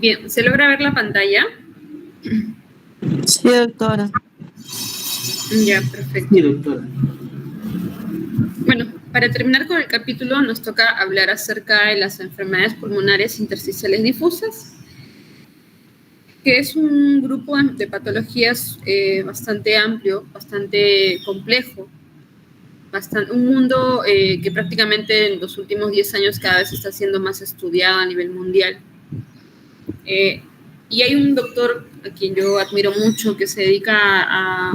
Bien, ¿se logra ver la pantalla? Sí, doctora. Ya, perfecto. Sí, doctora. Bueno, para terminar con el capítulo nos toca hablar acerca de las enfermedades pulmonares intersticiales difusas, que es un grupo de patologías bastante amplio, bastante complejo, un mundo que prácticamente en los últimos 10 años cada vez está siendo más estudiado a nivel mundial. Y hay un doctor a quien yo admiro mucho que se dedica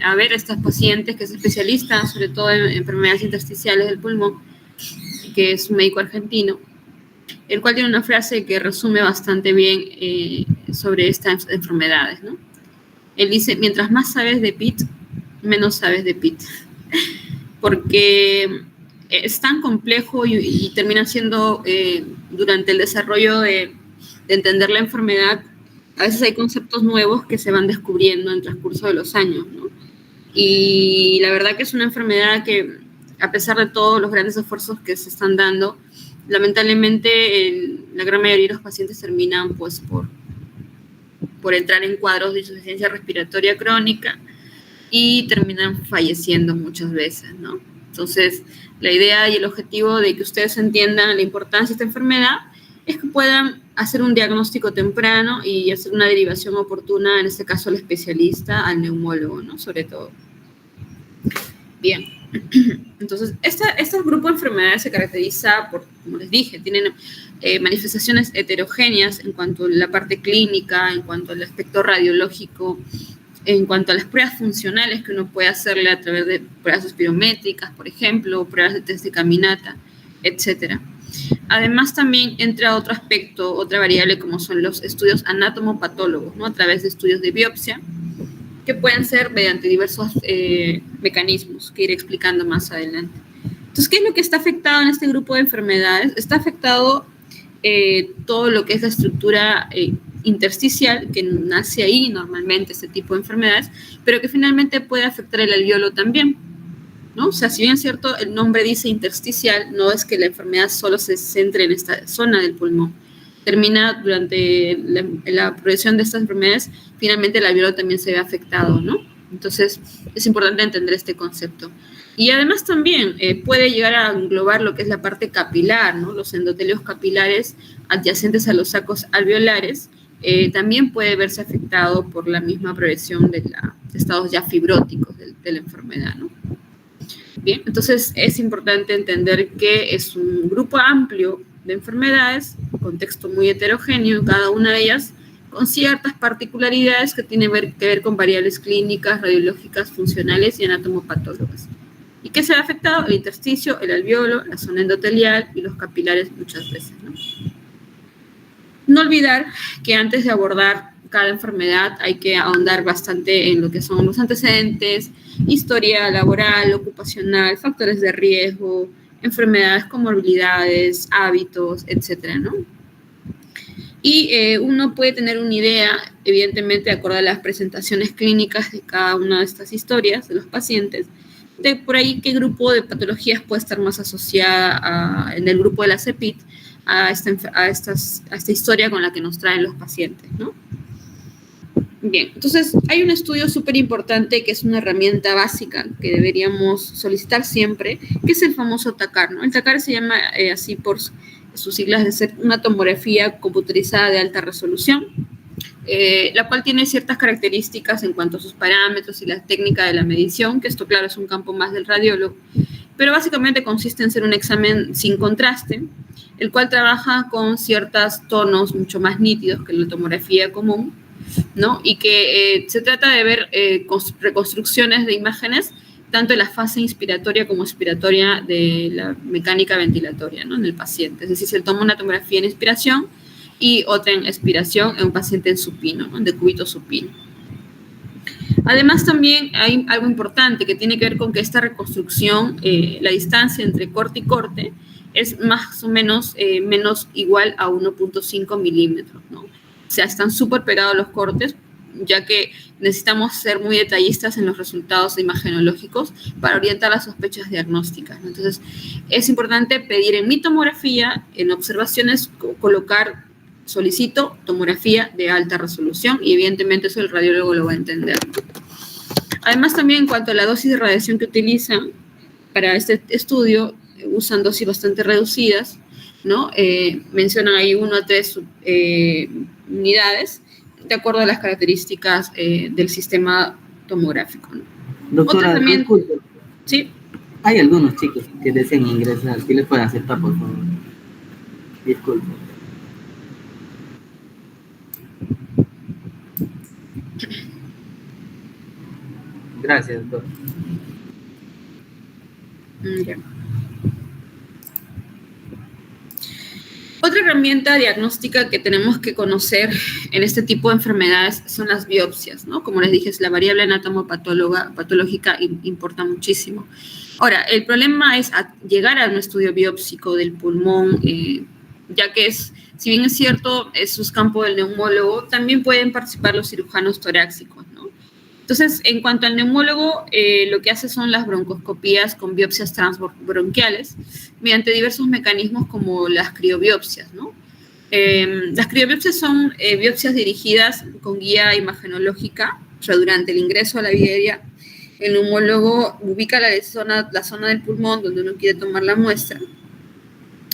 a ver a estas pacientes, que es especialista sobre todo en enfermedades intersticiales del pulmón, que es un médico argentino, el cual tiene una frase que resume bastante bien sobre estas enfermedades, ¿no? Él dice, mientras más sabes de PIT, menos sabes de PIT. Porque es tan complejo y termina siendo, durante el desarrollo de entender la enfermedad, a veces hay conceptos nuevos que se van descubriendo en el transcurso de los años, ¿no? Y la verdad que es una enfermedad que, a pesar de todos los grandes esfuerzos que se están dando, lamentablemente la gran mayoría de los pacientes terminan pues por entrar en cuadros de insuficiencia respiratoria crónica y terminan falleciendo muchas veces, ¿no? Entonces, la idea y el objetivo de que ustedes entiendan la importancia de esta enfermedad es que puedan hacer un diagnóstico temprano y hacer una derivación oportuna, en este caso al especialista, al neumólogo, ¿no? Sobre todo. Bien. Entonces, este grupo de enfermedades se caracteriza por, como les dije, tienen manifestaciones heterogéneas en cuanto a la parte clínica, en cuanto al aspecto radiológico, en cuanto a las pruebas funcionales que uno puede hacerle a través de pruebas espirométricas, por ejemplo, pruebas de test de caminata, etc. Además, también entra otro aspecto, otra variable, como son los estudios anatomopatólogos, ¿no? A través de estudios de biopsia, que pueden ser mediante diversos mecanismos que iré explicando más adelante. Entonces, ¿qué es lo que está afectado en este grupo de enfermedades? Está afectado todo lo que es la estructura intersticial, que nace ahí normalmente este tipo de enfermedades, pero que finalmente puede afectar el alvéolo también, ¿no? O sea, si bien es cierto, el nombre dice intersticial, no es que la enfermedad solo se centre en esta zona del pulmón. Termina durante la progresión de estas enfermedades, finalmente el alvéolo también se ve afectado, ¿no? Entonces, es importante entender este concepto. Y además también puede llegar a englobar lo que es la parte capilar, ¿no? Los endotelios capilares adyacentes a los sacos alveolares también puede verse afectado por la misma progresión de estados ya fibróticos de la enfermedad, ¿no? Bien, entonces es importante entender que es un grupo amplio de enfermedades, un contexto muy heterogéneo, cada una de ellas con ciertas particularidades que tienen que ver con variables clínicas, radiológicas, funcionales y anatomopatólogas. ¿Y qué se ha afectado? El intersticio, el alvéolo, la zona endotelial y los capilares muchas veces, ¿no? No olvidar que antes de abordar cada enfermedad hay que ahondar bastante en lo que son los antecedentes, historia laboral, ocupacional, factores de riesgo, enfermedades, comorbilidades, hábitos, etcétera, ¿no? Y uno puede tener una idea, evidentemente, de acuerdo a las presentaciones clínicas de cada una de estas historias de los pacientes, de por ahí qué grupo de patologías puede estar más asociada en el grupo de la CEPIT a esta historia con la que nos traen los pacientes, ¿no? Bien, entonces hay un estudio súper importante que es una herramienta básica que deberíamos solicitar siempre, que es el famoso TACAR, ¿no? El TACAR se llama así por sus siglas de ser una tomografía computerizada de alta resolución, la cual tiene ciertas características en cuanto a sus parámetros y la técnica de la medición, que esto, claro, es un campo más del radiólogo, pero básicamente consiste en ser un examen sin contraste, el cual trabaja con ciertos tonos mucho más nítidos que la tomografía común, ¿no? Y que se trata de ver reconstrucciones de imágenes tanto en la fase inspiratoria como expiratoria de la mecánica ventilatoria, ¿no? En el paciente. Es decir, se toma una tomografía en inspiración y otra en expiración en un paciente en supino, ¿no? En decúbito supino. Además, también hay algo importante que tiene que ver con que esta reconstrucción, la distancia entre corte y corte, es más o menos igual a 1.5 milímetros, ¿no? O sea, están súper pegados los cortes, ya que necesitamos ser muy detallistas en los resultados imagenológicos para orientar las sospechas diagnósticas, ¿no? Entonces, es importante pedir en mi tomografía, en observaciones, solicito tomografía de alta resolución y evidentemente eso el radiólogo lo va a entender. Además, también en cuanto a la dosis de radiación que utilizan para este estudio, usan dosis bastante reducidas, ¿no? Mencionan ahí 1 a 3 unidades, de acuerdo a las características del sistema tomográfico, ¿no? Doctora, también, disculpe. ¿sí? Hay algunos chicos que deseen ingresar, ¿sí les pueden aceptar, por favor? Disculpe. Gracias, doctor. Ya. Otra herramienta diagnóstica que tenemos que conocer en este tipo de enfermedades son las biopsias, ¿no? Como les dije, la variable anatomopatológica importa muchísimo. Ahora, el problema es llegar a un estudio biópsico del pulmón, ya que si bien es cierto, es un campo del neumólogo, también pueden participar los cirujanos torácicos, ¿no? Entonces, en cuanto al neumólogo, lo que hace son las broncoscopías con biopsias transbronquiales mediante diversos mecanismos como las criobiopsias, ¿no? Las criobiopsias son biopsias dirigidas con guía imagenológica, o sea, durante el ingreso a la vía aérea, el neumólogo ubica la zona del pulmón donde uno quiere tomar la muestra,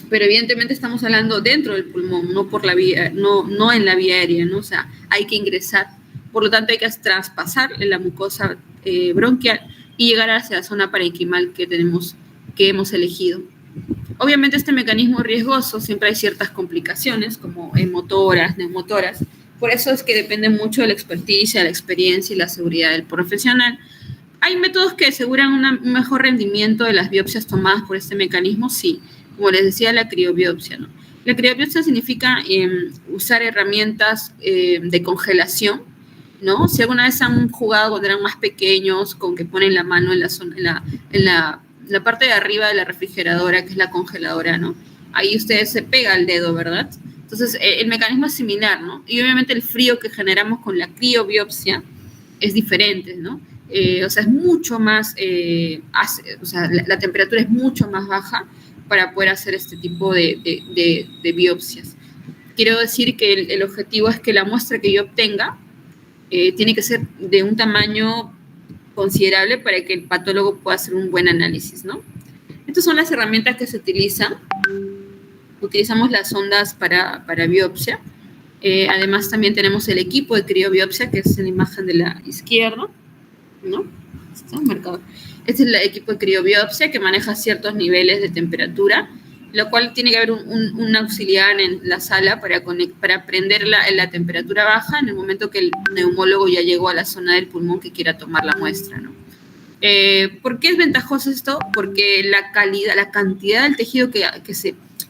pero evidentemente estamos hablando dentro del pulmón, no en la vía aérea, ¿no? O sea, hay que ingresar. Por lo tanto, hay que traspasar la mucosa bronquial y llegar hacia la zona parenquimal que hemos elegido. Obviamente, este mecanismo es riesgoso, siempre hay ciertas complicaciones, como motoras, neumotoras. Por eso es que depende mucho de la experticia, la experiencia y la seguridad del profesional. ¿Hay métodos que aseguran un mejor rendimiento de las biopsias tomadas por este mecanismo? Sí. Como les decía, la criobiopsia, ¿no? La criobiopsia significa usar herramientas de congelación, ¿no? Si alguna vez han jugado cuando eran más pequeños, con que ponen la mano en la parte de arriba de la refrigeradora, que es la congeladora, ¿no? Ahí ustedes se pega el dedo, ¿verdad? Entonces, el mecanismo es similar, ¿no? Y obviamente el frío que generamos con la criobiopsia es diferente, ¿no? O sea, es mucho más, la temperatura es mucho más baja para poder hacer este tipo de biopsias. Quiero decir que el objetivo es que la muestra que yo obtenga tiene que ser de un tamaño considerable para que el patólogo pueda hacer un buen análisis, ¿no? Estas son las herramientas que se utilizan. Utilizamos las sondas para biopsia. Además, también tenemos el equipo de criobiopsia, que es en la imagen de la izquierda, ¿no? Está marcado. Este es el equipo de criobiopsia que maneja ciertos niveles de temperatura, lo cual tiene que haber un auxiliar en la sala para prender la temperatura baja en el momento que el neumólogo ya llegó a la zona del pulmón que quiera tomar la muestra, ¿no? ¿Por qué es ventajoso esto? Porque la cantidad del tejido que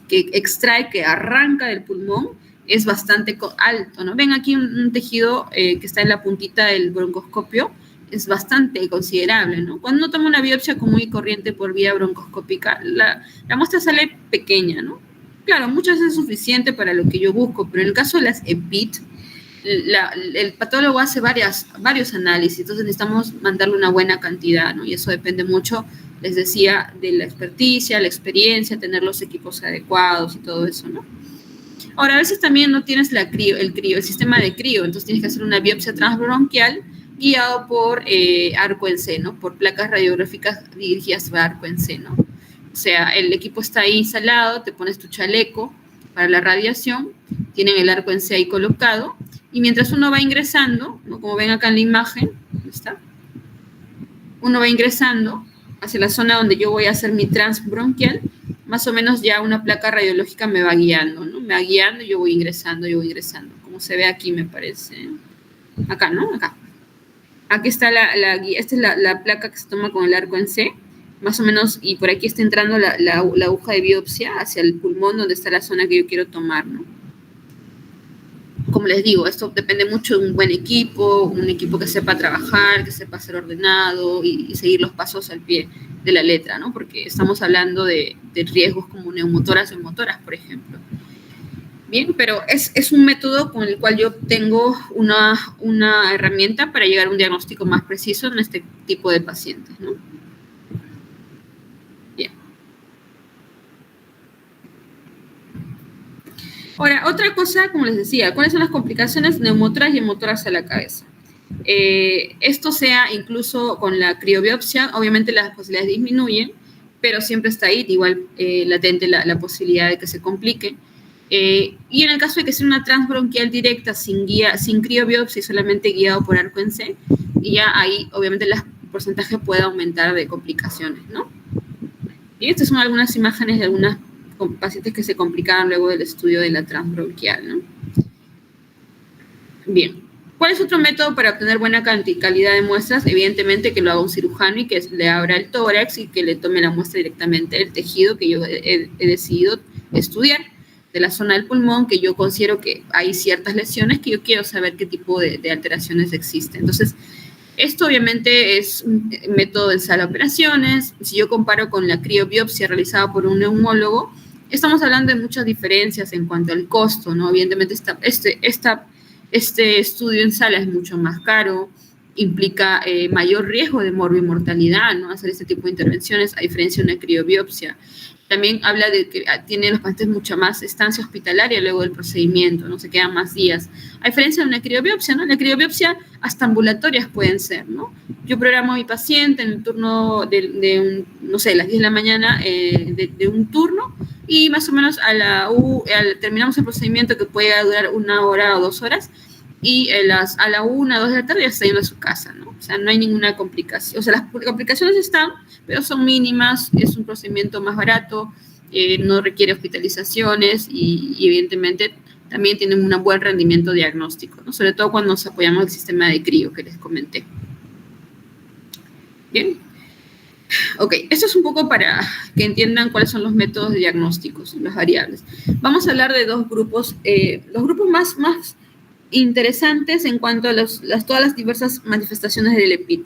extrae, que arranca del pulmón, es bastante alto, ¿no? Ven aquí un tejido que está en la puntita del broncoscopio, es bastante considerable, ¿no? Cuando uno toma una biopsia común y corriente por vía broncoscópica, la muestra sale pequeña, ¿no? Claro, muchas veces es suficiente para lo que yo busco, pero en el caso de las EPIT, el patólogo hace varios análisis, entonces necesitamos mandarle una buena cantidad, ¿no? Y eso depende mucho, les decía, de la experticia, la experiencia, tener los equipos adecuados y todo eso, ¿no? Ahora, a veces también no tienes el sistema de crío, entonces tienes que hacer una biopsia transbronquial guiado por arco en C, ¿no? Por placas radiográficas dirigidas a arco en C, ¿no? O sea, el equipo está ahí instalado, te pones tu chaleco para la radiación, tienen el arco en C ahí colocado, y mientras uno va ingresando, ¿no? Como ven acá en la imagen, ¿dónde está? Uno va ingresando hacia la zona donde yo voy a hacer mi transbronquial, más o menos ya una placa radiológica me va guiando, ¿no? Me va guiando y yo voy ingresando, como se ve aquí, me parece. Acá, ¿no? Acá. Aquí está la guía, esta es la placa que se toma con el arco en C, más o menos, y por aquí está entrando la aguja de biopsia hacia el pulmón donde está la zona que yo quiero tomar, ¿no? Como les digo, esto depende mucho de un buen equipo, un equipo que sepa trabajar, que sepa ser ordenado y seguir los pasos al pie de la letra, ¿no? Porque estamos hablando de riesgos como neumotoras o motoras, por ejemplo. Bien, pero es un método con el cual yo tengo una herramienta para llegar a un diagnóstico más preciso en este tipo de pacientes, ¿no? Bien. Ahora, otra cosa, como les decía, ¿cuáles son las complicaciones neumotoras y hemotoras a la cabeza? Esto sea incluso con la criobiopsia, obviamente las posibilidades disminuyen, pero siempre está ahí, igual latente la posibilidad de que se complique. Y en el caso de que sea una transbronquial directa sin criobiopsia y solamente guiado por arco en C, y ya ahí obviamente el porcentaje puede aumentar de complicaciones, ¿no? Y estas son algunas imágenes de algunas pacientes que se complicaban luego del estudio de la transbronquial, ¿no? Bien. ¿Cuál es otro método para obtener buena calidad de muestras? Evidentemente que lo haga un cirujano y que le abra el tórax y que le tome la muestra directamente del tejido que yo he decidido estudiar, de la zona del pulmón, que yo considero que hay ciertas lesiones que yo quiero saber qué tipo de alteraciones existen. Entonces, esto obviamente es un método de sala de operaciones. Si yo comparo con la criobiopsia realizada por un neumólogo, estamos hablando de muchas diferencias en cuanto al costo, ¿no? Evidentemente este estudio en sala es mucho más caro, implica mayor riesgo de morbimortalidad, ¿no? Hacer este tipo de intervenciones, a diferencia de una criobiopsia. También habla de que tiene los pacientes mucha más estancia hospitalaria luego del procedimiento, ¿no? Se quedan más días. A diferencia de una criobiopsia, ¿no? La criobiopsia hasta ambulatorias pueden ser, ¿no? Yo programo a mi paciente en el turno no sé, las 10 de la mañana de un turno y más o menos terminamos el procedimiento que puede durar 1 hora o 2 horas y a la 1, 2 de la tarde ya está yendo a su casa, ¿no? O sea, no hay ninguna complicación. O sea, las complicaciones están, pero son mínimas, es un procedimiento más barato, no requiere hospitalizaciones y evidentemente también tiene un buen rendimiento diagnóstico, ¿no? Sobre todo cuando nos apoyamos en el sistema de CRIO que les comenté. Bien. Ok, esto es un poco para que entiendan cuáles son los métodos diagnósticos, las variables. Vamos a hablar de dos grupos, los grupos más interesantes en cuanto a todas las diversas manifestaciones del EPID.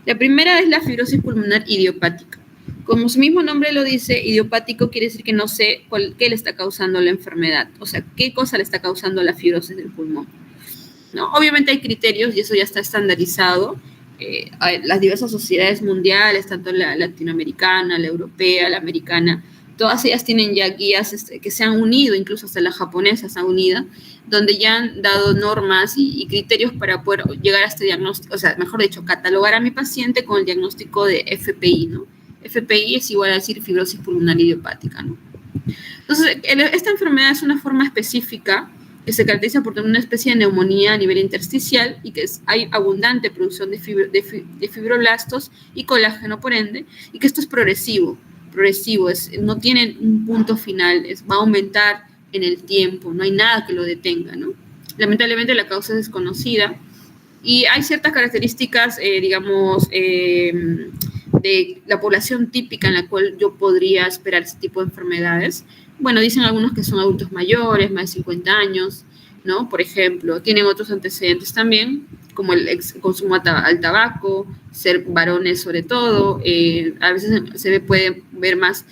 La primera es la fibrosis pulmonar idiopática. Como su mismo nombre lo dice, idiopático quiere decir que no sé qué le está causando la enfermedad, o sea, qué cosa le está causando la fibrosis del pulmón, ¿no? Obviamente hay criterios y eso ya está estandarizado. Las diversas sociedades mundiales, tanto la latinoamericana, la europea, la americana, todas ellas tienen ya guías que se han unido, incluso hasta la japonesa se ha unido, donde ya han dado normas y criterios para poder llegar a este diagnóstico, o sea, mejor dicho, catalogar a mi paciente con el diagnóstico de FPI, ¿no? FPI es igual a decir fibrosis pulmonar idiopática, ¿no? Entonces, esta enfermedad es una forma específica que se caracteriza por tener una especie de neumonía a nivel intersticial y que hay abundante producción de fibroblastos y colágeno, por ende, y que esto es progresivo, no tiene un punto final, va a aumentar en el tiempo, no hay nada que lo detenga, ¿no? Lamentablemente la causa es desconocida y hay ciertas características, digamos, de la población típica en la cual yo podría esperar ese tipo de enfermedades. Bueno, dicen algunos que son adultos mayores, más de 50 años, ¿no? Por ejemplo, tienen otros antecedentes también, como el consumo al tabaco, ser varones sobre todo, a veces puede ver más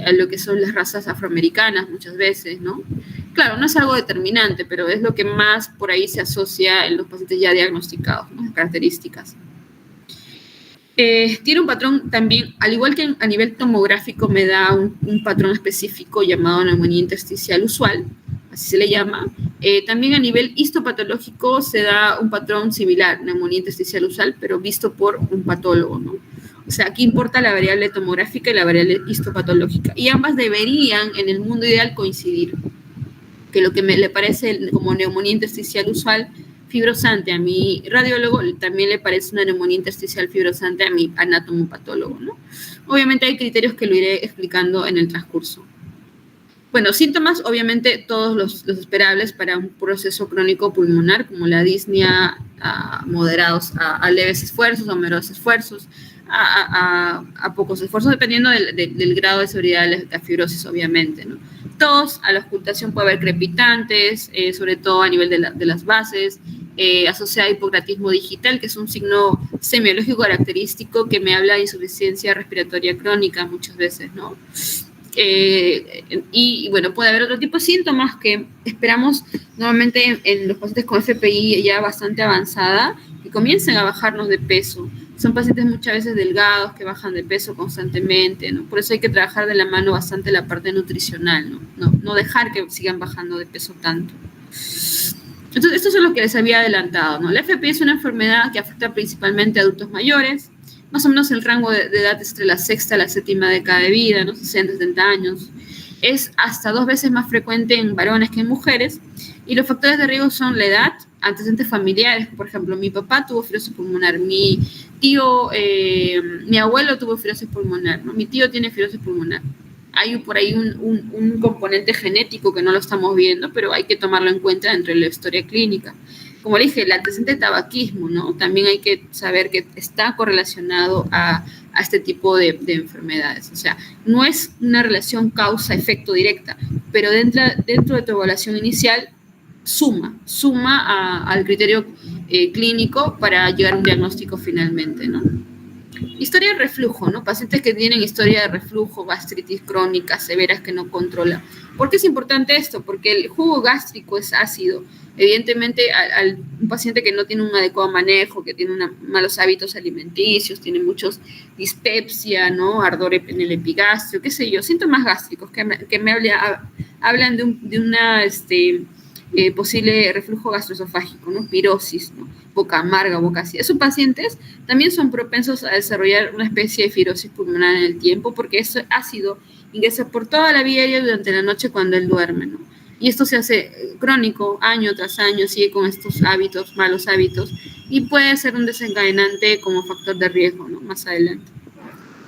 a lo que son las razas afroamericanas muchas veces, ¿no? Claro, no es algo determinante, pero es lo que más por ahí se asocia en los pacientes ya diagnosticados, ¿no? Las características. Tiene un patrón también, al igual que a nivel tomográfico me da un patrón específico llamado neumonía intersticial usual, así se le llama. También a nivel histopatológico se da un patrón similar, neumonía intersticial usual, pero visto por un patólogo, ¿no? O sea, aquí importa la variable tomográfica y la variable histopatológica, y ambas deberían, en el mundo ideal, coincidir. Que lo que le parece como neumonía intersticial usual fibrosante a mi radiólogo, también le parece una neumonía intersticial fibrosante a mi anatomopatólogo, ¿no? Obviamente hay criterios que lo iré explicando en el transcurso. Bueno, síntomas, obviamente todos los esperables para un proceso crónico pulmonar, como la disnea a moderados a leves esfuerzos, a moderados esfuerzos, a pocos esfuerzos, dependiendo del grado de severidad de la fibrosis, obviamente, ¿no? Tos, a la ocultación puede haber crepitantes, sobre todo a nivel de las bases, asociada a hipocratismo digital, que es un signo semiológico característico que me habla de insuficiencia respiratoria crónica muchas veces, ¿no? Y bueno, puede haber otro tipo de síntomas que esperamos normalmente en los pacientes con FPI ya bastante avanzada, que comiencen a bajarnos de peso. Son pacientes muchas veces delgados que bajan de peso constantemente, ¿no? Por eso hay que trabajar de la mano bastante la parte nutricional, ¿no? No dejar que sigan bajando de peso tanto. Entonces, esto es lo que les había adelantado, ¿no? La FPI es una enfermedad que afecta principalmente a adultos mayores, más o menos el rango de edad es entre la sexta y la séptima década de vida, ¿no? 60, 70 años. Es hasta 2 veces más frecuente en varones que en mujeres. Y los factores de riesgo son la edad, antecedentes familiares. Por ejemplo, mi papá tuvo fibrosis pulmonar, mi abuelo tuvo fibrosis pulmonar, ¿no? Mi tío tiene fibrosis pulmonar. Hay por ahí un componente genético que no lo estamos viendo, pero hay que tomarlo en cuenta dentro de la historia clínica. Como le dije, el antecedente de tabaquismo, ¿no? También hay que saber que está correlacionado a este tipo de enfermedades. O sea, no es una relación causa-efecto directa, pero dentro de tu evaluación inicial suma al criterio clínico para llegar a un diagnóstico finalmente, ¿no? Historia de reflujo, ¿no? Pacientes que tienen historia de reflujo, gastritis crónica, severas que no controla. ¿Por qué es importante esto? Porque el jugo gástrico es ácido. Evidentemente, un paciente que no tiene un adecuado manejo, que tiene malos hábitos alimenticios, tiene muchos dispepsia, ¿no? Ardor en el epigastrio, qué sé yo, síntomas gástricos que me hablan de una posible reflujo gastroesofágico, ¿no? Pirosis, ¿no? Boca amarga, boca ácida. Esos pacientes también son propensos a desarrollar una especie de fibrosis pulmonar en el tiempo porque ese ácido ingresa por toda la vía aérea durante la noche cuando él duerme, ¿no? Y esto se hace crónico, año tras año, sigue con estos hábitos, malos hábitos, y puede ser un desencadenante como factor de riesgo, ¿no? Más adelante.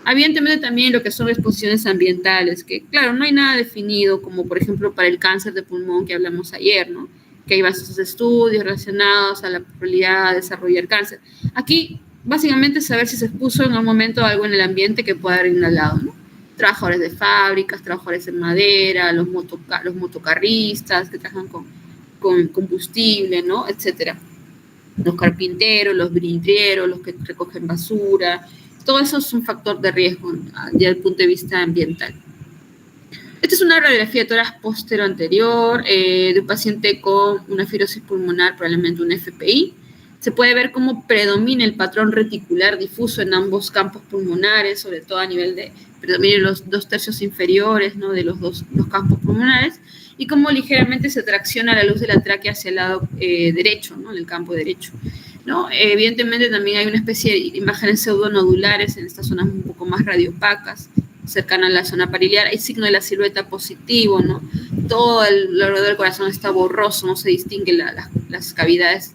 Evidentemente también lo que son exposiciones ambientales, que claro, no hay nada definido, como por ejemplo para el cáncer de pulmón que hablamos ayer, ¿no? Que hay bastantes estudios relacionados a la probabilidad de desarrollar cáncer. Aquí, básicamente, saber si se expuso en algún momento algo en el ambiente que pueda haber inhalado, ¿no? Trabajadores de fábricas, trabajadores en madera, los motocarristas que trabajan con combustible, ¿no? Etcétera. Los carpinteros, los vidrieros, los que recogen basura. Todo eso es un factor de riesgo desde el punto de vista ambiental. Esta es una radiografía de tórax póstero anterior de un paciente con una fibrosis pulmonar, probablemente un FPI. Se puede ver cómo predomina el patrón reticular difuso en ambos campos pulmonares, sobre todo a nivel de predominan los 2 tercios inferiores, ¿no? De los campos pulmonares, y cómo ligeramente se tracciona la luz de la tráquea hacia el lado derecho, ¿no? En el campo derecho, ¿no? Evidentemente también hay una especie de imágenes pseudonodulares en estas zonas un poco más radiopacas, cercana a la zona pariliar. Hay signo de la silueta positivo, ¿no? Todo alrededor del corazón está borroso, no se distinguen las cavidades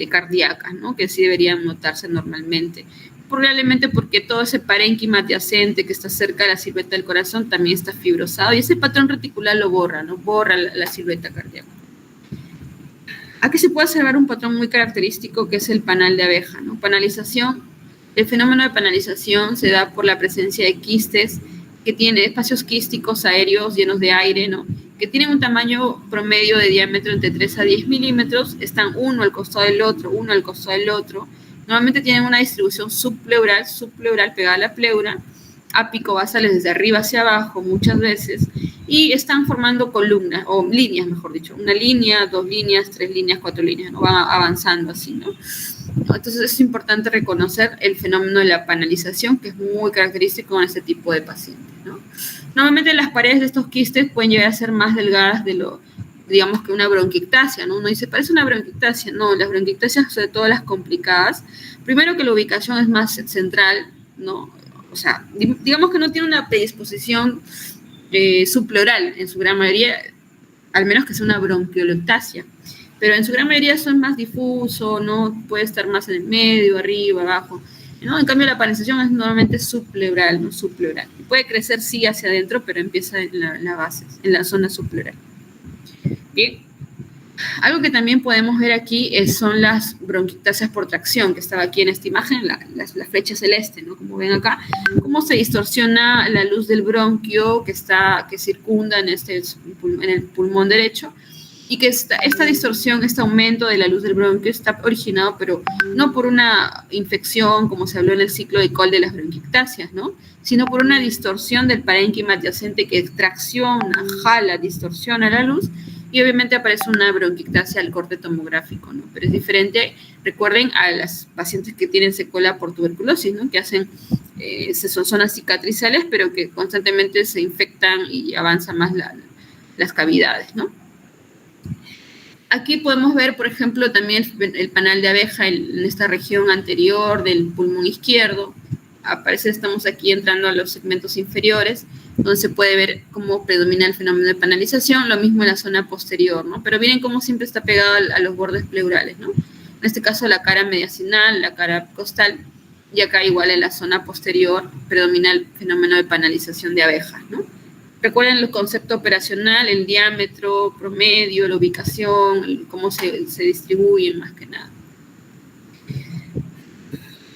cardíacas, ¿no? Que sí deberían notarse normalmente. Probablemente porque todo ese parénquima adyacente que está cerca de la silueta del corazón también está fibrosado y ese patrón reticular lo borra, ¿no? Borra la silueta cardíaca. Aquí se puede observar un patrón muy característico que es el panal de abeja, ¿no? Panalización. El fenómeno de panalización se da por la presencia de quistes que tienen espacios quísticos aéreos llenos de aire, ¿no? Que tienen un tamaño promedio de diámetro entre 3 a 10 milímetros, están uno al costado del otro, Normalmente tienen una distribución subpleural pegada a la pleura, apico-basales desde arriba hacia abajo muchas veces, y están formando columnas, o líneas, mejor dicho, 1 línea, 2 líneas, 3 líneas, 4 líneas, ¿no? Van avanzando así, ¿no? Entonces es importante reconocer el fenómeno de la panalización, que es muy característico en este tipo de pacientes, ¿no? Normalmente las paredes de estos quistes pueden llegar a ser más delgadas de lo, digamos, que una bronquiectasia, ¿no? Uno dice, parece una bronquiectasia. No, las bronquiectasias, sobre todo las complicadas, primero que la ubicación es más central, ¿no? O sea, digamos que no tiene una predisposición subpleural en su gran mayoría, al menos que sea una bronquiolectasia. Pero en su gran mayoría son más difuso, ¿no? Puede estar más en el medio, arriba, abajo, ¿no? En cambio, la panalización es normalmente subpleural, ¿no? Subpleural. Puede crecer, sí, hacia adentro, pero empieza en la base, en la zona subpleural. Bien. Algo que también podemos ver aquí son las bronquiectasias por tracción, que estaba aquí en esta imagen, la flecha celeste, ¿no? Como ven acá, cómo se distorsiona la luz del bronquio que circunda en el pulmón derecho, y que esta distorsión, este aumento de la luz del bronquio está originado, pero no por una infección, como se habló en el ciclo de Cole de las bronquiectasias, ¿no? Sino por una distorsión del parénquima adyacente que tracciona, jala, distorsiona la luz, y obviamente aparece una bronquiectasia al corte tomográfico, ¿no? Pero es diferente, recuerden, a las pacientes que tienen secuela por tuberculosis, ¿no? Que hacen, son zonas cicatrizales, pero que constantemente se infectan y avanzan más las cavidades, ¿no? Aquí podemos ver, por ejemplo, también el panal de abeja en esta región anterior del pulmón izquierdo. Aparece, estamos aquí entrando a los segmentos inferiores, donde se puede ver cómo predomina el fenómeno de panalización, lo mismo en la zona posterior, ¿no? Pero miren cómo siempre está pegado a los bordes pleurales, ¿no? En este caso la cara mediastinal, la cara costal, y acá igual en la zona posterior predomina el fenómeno de panalización de abejas, ¿no? Recuerden el concepto operacional, el diámetro promedio, la ubicación, cómo se distribuyen más que nada.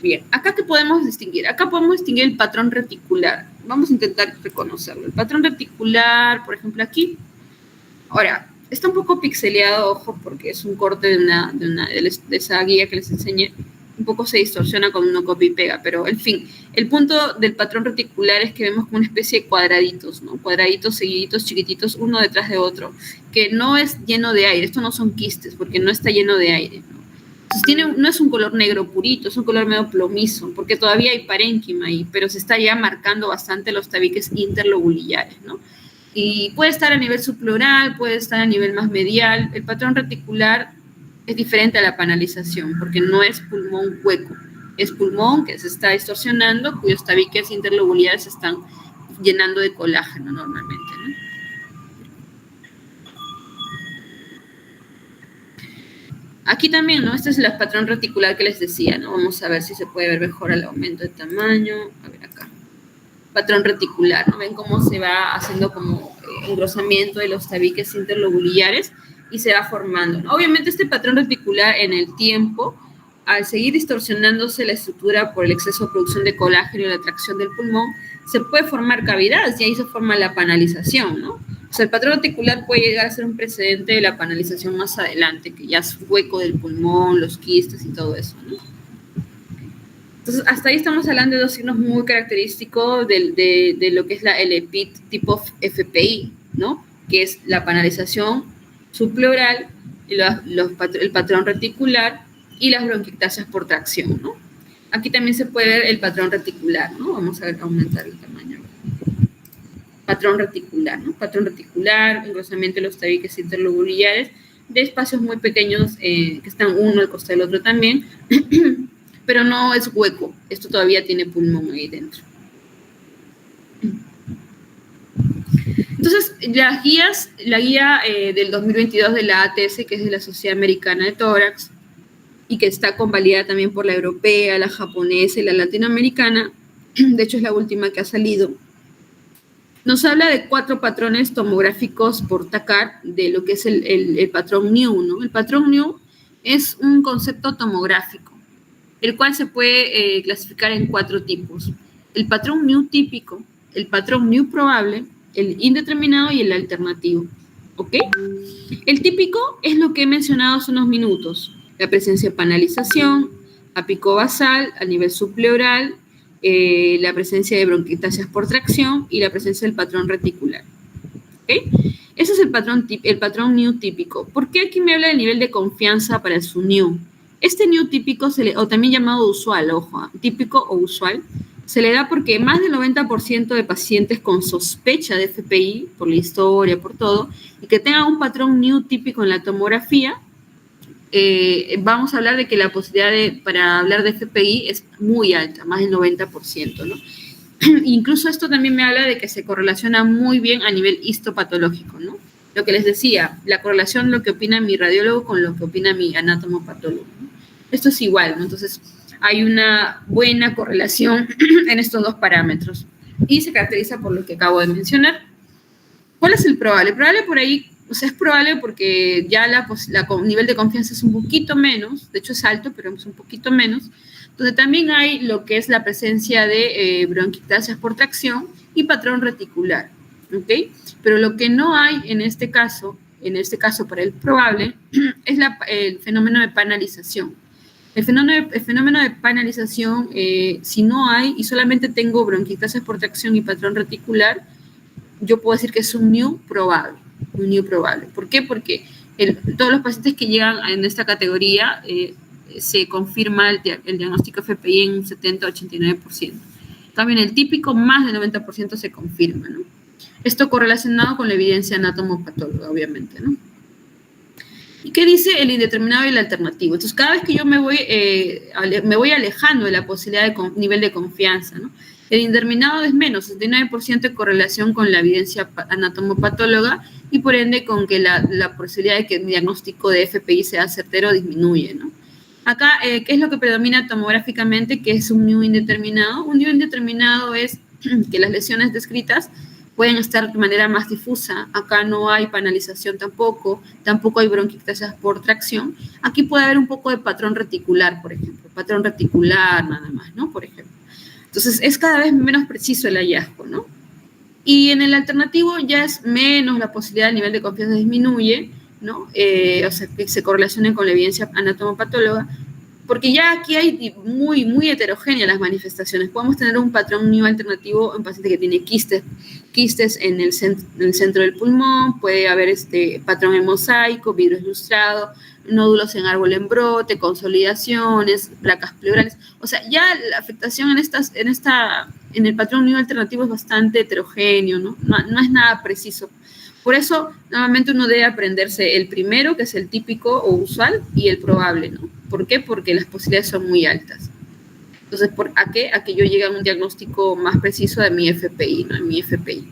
Bien, ¿acá qué podemos distinguir? Acá podemos distinguir el patrón reticular. Vamos a intentar reconocerlo. El patrón reticular, por ejemplo, aquí. Ahora, está un poco pixeleado, ojo, porque es un corte de esa guía que les enseñé. Un poco se distorsiona cuando uno copia y pega, pero en fin, el punto del patrón reticular es que vemos como una especie de cuadraditos, ¿no? Cuadraditos seguiditos, chiquititos, uno detrás de otro, que no es lleno de aire. Esto no son quistes, porque no está lleno de aire, ¿no? Entonces no es un color negro purito, es un color medio plomizo, porque todavía hay parénquima ahí, pero se está ya marcando bastante los tabiques interlobulillares, ¿no? Y puede estar a nivel subpleural, puede estar a nivel más medial. El patrón reticular es diferente a la panalización, porque no es pulmón hueco, es pulmón que se está distorsionando, cuyos tabiques interlobuliares se están llenando de colágeno normalmente, ¿no? Aquí también, ¿no? Este es el patrón reticular que les decía, ¿no? Vamos a ver si se puede ver mejor el aumento de tamaño. A ver acá. Patrón reticular, ¿no? Ven cómo se va haciendo como engrosamiento de los tabiques interlobulillares y se va formando, ¿no? Obviamente este patrón reticular en el tiempo, al seguir distorsionándose la estructura por el exceso de producción de colágeno y la tracción del pulmón, se puede formar cavidades y ahí se forma la panalización, ¿no? O sea, el patrón reticular puede llegar a ser un precedente de la panalización más adelante, que ya es hueco del pulmón, los quistes y todo eso, ¿no? Entonces, hasta ahí estamos hablando de dos signos muy característicos de lo que es el EPIT tipo FPI, ¿no? Que es la panalización subpleural, el patrón reticular y las bronquiectasias por tracción, ¿no? Aquí también se puede ver el patrón reticular, ¿no? Vamos a aumentar el tamaño. Patrón reticular, ¿no? Patrón reticular, engrosamiento de los tabiques interlobulillares, de espacios muy pequeños que están uno al costado del otro también, pero no es hueco. Esto todavía tiene pulmón ahí dentro. Entonces, la guía del 2022 de la ATS, que es de la Sociedad Americana de Tórax, y que está convalidada también por la europea, la japonesa y la latinoamericana, de hecho es la última que ha salido, nos habla de 4 patrones tomográficos por TACAR, de lo que es el patrón NEW, ¿no? El patrón NEW es un concepto tomográfico, el cual se puede clasificar en 4 tipos. El patrón NEW típico, el patrón NEW probable, el indeterminado y el alternativo, ¿ok? El típico es lo que he mencionado hace unos minutos, la presencia de panalización, apicobasal, a nivel subpleural, la presencia de bronquiectasias por tracción y la presencia del patrón reticular, ¿ok? Ese es el patrón NEW típico. ¿Por qué aquí me habla del nivel de confianza para su NEW? Este NEW típico, o también llamado usual, ojo, típico o usual, se le da porque más del 90% de pacientes con sospecha de FPI, por la historia, por todo, y que tengan un patrón NEW típico en la tomografía, vamos a hablar de que la posibilidad para hablar de FPI es muy alta, más del 90%, ¿no? Incluso esto también me habla de que se correlaciona muy bien a nivel histopatológico, ¿no? Lo que les decía, la correlación, lo que opina mi radiólogo con lo que opina mi anatomopatólogo, ¿no? Esto es igual, ¿no? Entonces, hay una buena correlación en estos dos parámetros y se caracteriza por lo que acabo de mencionar. ¿Cuál es el probable? El probable por ahí, o sea, es probable porque ya el nivel de confianza es un poquito menos, de hecho es alto, pero es un poquito menos, donde también hay lo que es la presencia de bronquiectasias por tracción y patrón reticular, ¿ok? Pero lo que no hay en este caso en este caso para el probable, es el fenómeno de panalización. El fenómeno de panalización, si no hay y solamente tengo bronquiectasis por tracción y patrón reticular, yo puedo decir que es un new probable. Un new probable. ¿Por qué? Porque todos los pacientes que llegan en esta categoría se confirma el diagnóstico FPI en un 70-89%. También el típico, más del 90% se confirma, ¿no? Esto correlacionado con la evidencia anatomopatóloga, obviamente, ¿no? ¿Y qué dice el indeterminado y el alternativo? Entonces, cada vez que yo me voy alejando de la posibilidad de nivel de confianza, ¿no? El indeterminado es menos, 69% de correlación con la evidencia anatomopatóloga y por ende con que la posibilidad de que el diagnóstico de FPI sea certero disminuye, ¿no? Acá, ¿qué es lo que predomina tomográficamente? Que es un new indeterminado. Un new indeterminado es que las lesiones descritas pueden estar de manera más difusa. Acá no hay panalización tampoco hay bronquiectasis por tracción. Aquí puede haber un poco de patrón reticular, por ejemplo. Patrón reticular nada más, ¿no? Por ejemplo. Entonces, es cada vez menos preciso el hallazgo, ¿no? Y en el alternativo ya es menos la posibilidad, el nivel de confianza disminuye, ¿no? O sea, que se correlacionen con la evidencia anatomopatóloga, porque ya aquí hay muy, muy heterogéneas las manifestaciones. Podemos tener un patrón new alternativo en paciente que tiene quistes en el centro del pulmón, puede haber patrón en mosaico, vidrio ilustrado, nódulos en árbol en brote, consolidaciones, placas pleurales. O sea, ya la afectación en el patrón new alternativo es bastante heterogéneo, ¿no? No es nada preciso. Por eso, normalmente uno debe aprenderse el primero, que es el típico o usual, y el probable, ¿no? ¿Por qué? Porque las posibilidades son muy altas. Entonces, ¿a qué? A que yo llegue a un diagnóstico más preciso de mi FPI, ¿no? En mi FPI.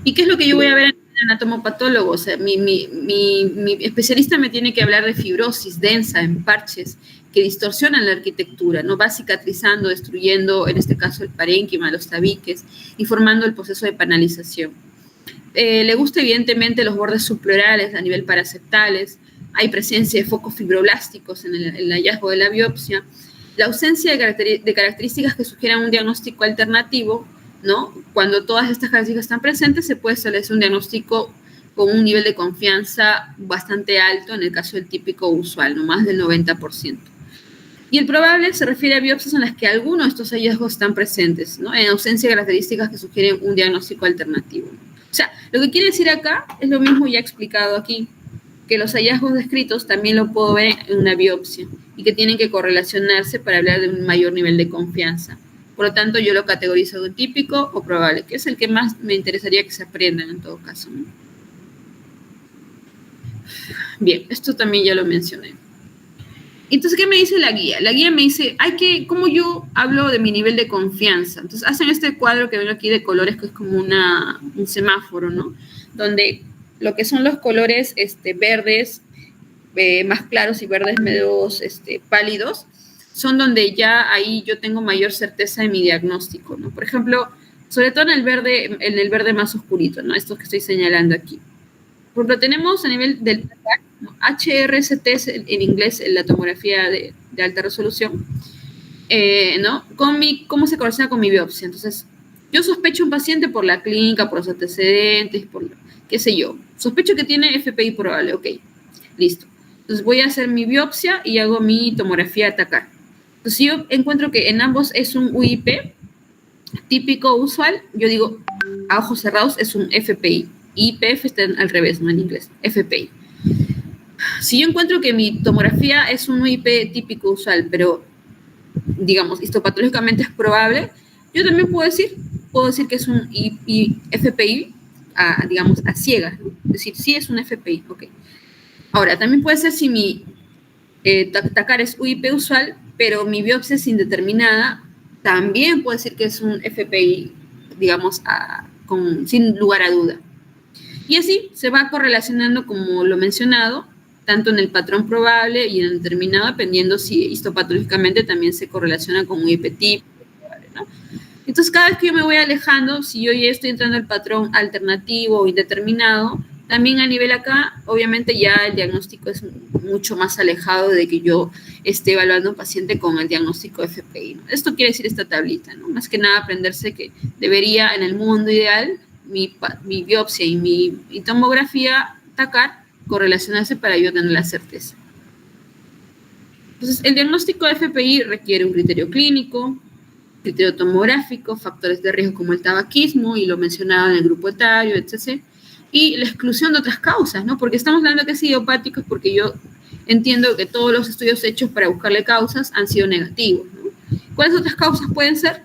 ¿Y qué es lo que yo voy a ver en el anatomopatólogo? O sea, mi especialista me tiene que hablar de fibrosis densa en parches que distorsionan la arquitectura, ¿no? Va cicatrizando, destruyendo, en este caso, el parénquima, los tabiques, y formando el proceso de panalización. Le gusta, evidentemente, los bordes subpleurales a nivel paraceptales, hay presencia de focos fibroblásticos en el hallazgo de la biopsia, la ausencia de características que sugieran un diagnóstico alternativo, ¿no? Cuando todas estas características están presentes, se puede establecer un diagnóstico con un nivel de confianza bastante alto, en el caso del típico usual, no más del 90%. Y el probable se refiere a biopsias en las que algunos de estos hallazgos están presentes, ¿no? En ausencia de características que sugieren un diagnóstico alternativo. O sea, lo que quiere decir acá es lo mismo ya explicado aquí, que los hallazgos descritos también lo puedo ver en una biopsia y que tienen que correlacionarse para hablar de un mayor nivel de confianza. Por lo tanto, yo lo categorizo de típico o probable, que es el que más me interesaría que se aprendan en todo caso, ¿no? Bien, esto también ya lo mencioné. Entonces, ¿qué me dice la guía? La guía me dice, ¿cómo yo hablo de mi nivel de confianza? Entonces, hacen este cuadro que ven aquí de colores, que es como un semáforo, ¿no? Donde lo que son los colores verdes más claros y verdes medios pálidos, son donde ya ahí yo tengo mayor certeza de mi diagnóstico, ¿no? Por ejemplo, sobre todo en el verde más oscurito, ¿no? Estos que estoy señalando aquí. Por ejemplo, tenemos a nivel del ¿no? HRST es en inglés la tomografía de alta resolución, ¿no? ¿Cómo se correlaciona con mi biopsia? Entonces, yo sospecho un paciente por la clínica, por los antecedentes, por qué sé yo. Sospecho que tiene FPI probable, ok, listo. Entonces voy a hacer mi biopsia y hago mi tomografía de atacar. Entonces, si yo encuentro que en ambos es un UIP típico usual, yo digo, a ojos cerrados es un FPI. IPF está al revés, no en inglés, FPI. Si yo encuentro que mi tomografía es un UIP típico usual, pero, digamos, histopatológicamente es probable, yo también puedo decir que es un FPI, digamos, a ciegas, ¿no? Es decir, sí es un FPI, ok. Ahora, también puede ser si mi TACAR es UIP usual, pero mi biopsia es indeterminada, también puedo decir que es un FPI, digamos, sin lugar a duda. Y así se va correlacionando, como lo mencionado, tanto en el patrón probable y en el determinado, dependiendo si histopatológicamente también se correlaciona con un UIP típico, ¿no? Entonces, cada vez que yo me voy alejando, si yo ya estoy entrando al patrón alternativo o indeterminado, también a nivel acá, obviamente ya el diagnóstico es mucho más alejado de que yo esté evaluando a un paciente con el diagnóstico FPI, ¿no? Esto quiere decir esta tablita, ¿no? Más que nada aprenderse que debería, en el mundo ideal, mi biopsia y mi tomografía TACAR correlacionarse para yo tener la certeza. Entonces, el diagnóstico de FPI requiere un criterio clínico, criterio tomográfico, factores de riesgo como el tabaquismo, y lo mencionaba en el grupo etario, etc. Y la exclusión de otras causas, ¿no? Porque estamos hablando que es idiopático es porque yo entiendo que todos los estudios hechos para buscarle causas han sido negativos, ¿no? ¿Cuáles otras causas pueden ser?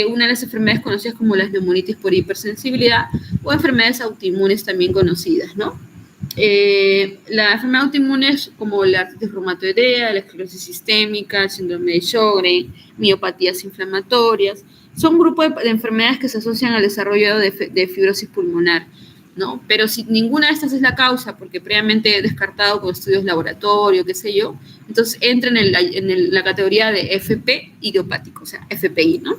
Una de las enfermedades conocidas como las neumonitis por hipersensibilidad o enfermedades autoinmunes también conocidas, ¿no? La enfermedad autoinmune es como la artritis reumatoidea, la esclerosis sistémica, el síndrome de Sjögren, miopatías inflamatorias. Son grupos de enfermedades que se asocian al desarrollo de fibrosis pulmonar, ¿no? Pero si ninguna de estas es la causa, porque previamente he descartado con estudios laboratorio, qué sé yo, entonces entra en la categoría de FP idiopático, o sea, FPI, ¿no?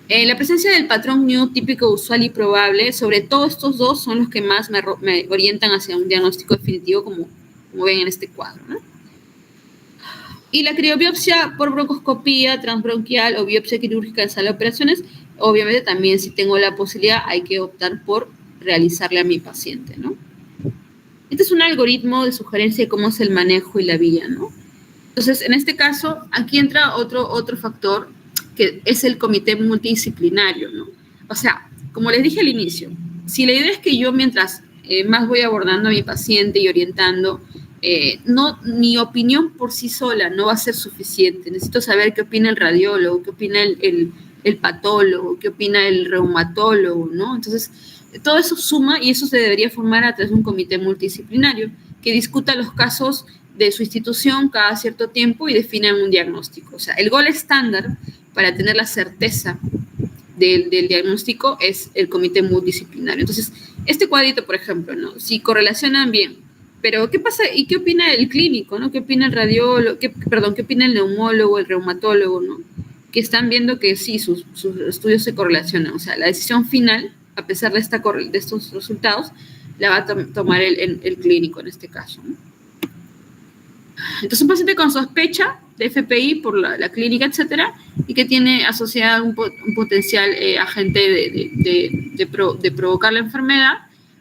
La presencia del patrón NEW típico, usual y probable, sobre todo estos dos son los que más me orientan hacia un diagnóstico definitivo, como ven en este cuadro, ¿no? Y la criobiopsia por broncoscopía transbronquial o biopsia quirúrgica en sala de operaciones, obviamente también si tengo la posibilidad hay que optar por realizarle a mi paciente, ¿no? Este es un algoritmo de sugerencia de cómo es el manejo y la vía, ¿no? Entonces, en este caso, aquí entra otro factor que es el comité multidisciplinario, ¿no? O sea, como les dije al inicio, si la idea es que yo mientras más voy abordando a mi paciente y orientando, mi opinión por sí sola no va a ser suficiente. Necesito saber qué opina el radiólogo, qué opina el patólogo, qué opina el reumatólogo, ¿no? Entonces, todo eso suma y eso se debería formar a través de un comité multidisciplinario que discuta los casos de su institución cada cierto tiempo y defina un diagnóstico. O sea, el gol estándar para tener la certeza del diagnóstico es el comité multidisciplinario. Entonces, este cuadrito, por ejemplo, ¿no? Si correlacionan bien, pero ¿qué pasa y qué opina el clínico, ¿no? ¿Qué opina el radiólogo? ¿Qué opina el neumólogo, el reumatólogo, ¿no? Que están viendo que sí, sus estudios se correlacionan. O sea, la decisión final, a pesar de estos resultados, la va a tomar el clínico en este caso, ¿no? Entonces, un paciente con sospecha de FPI por la clínica, etcétera, y que tiene asociada un potencial agente de provocar la enfermedad,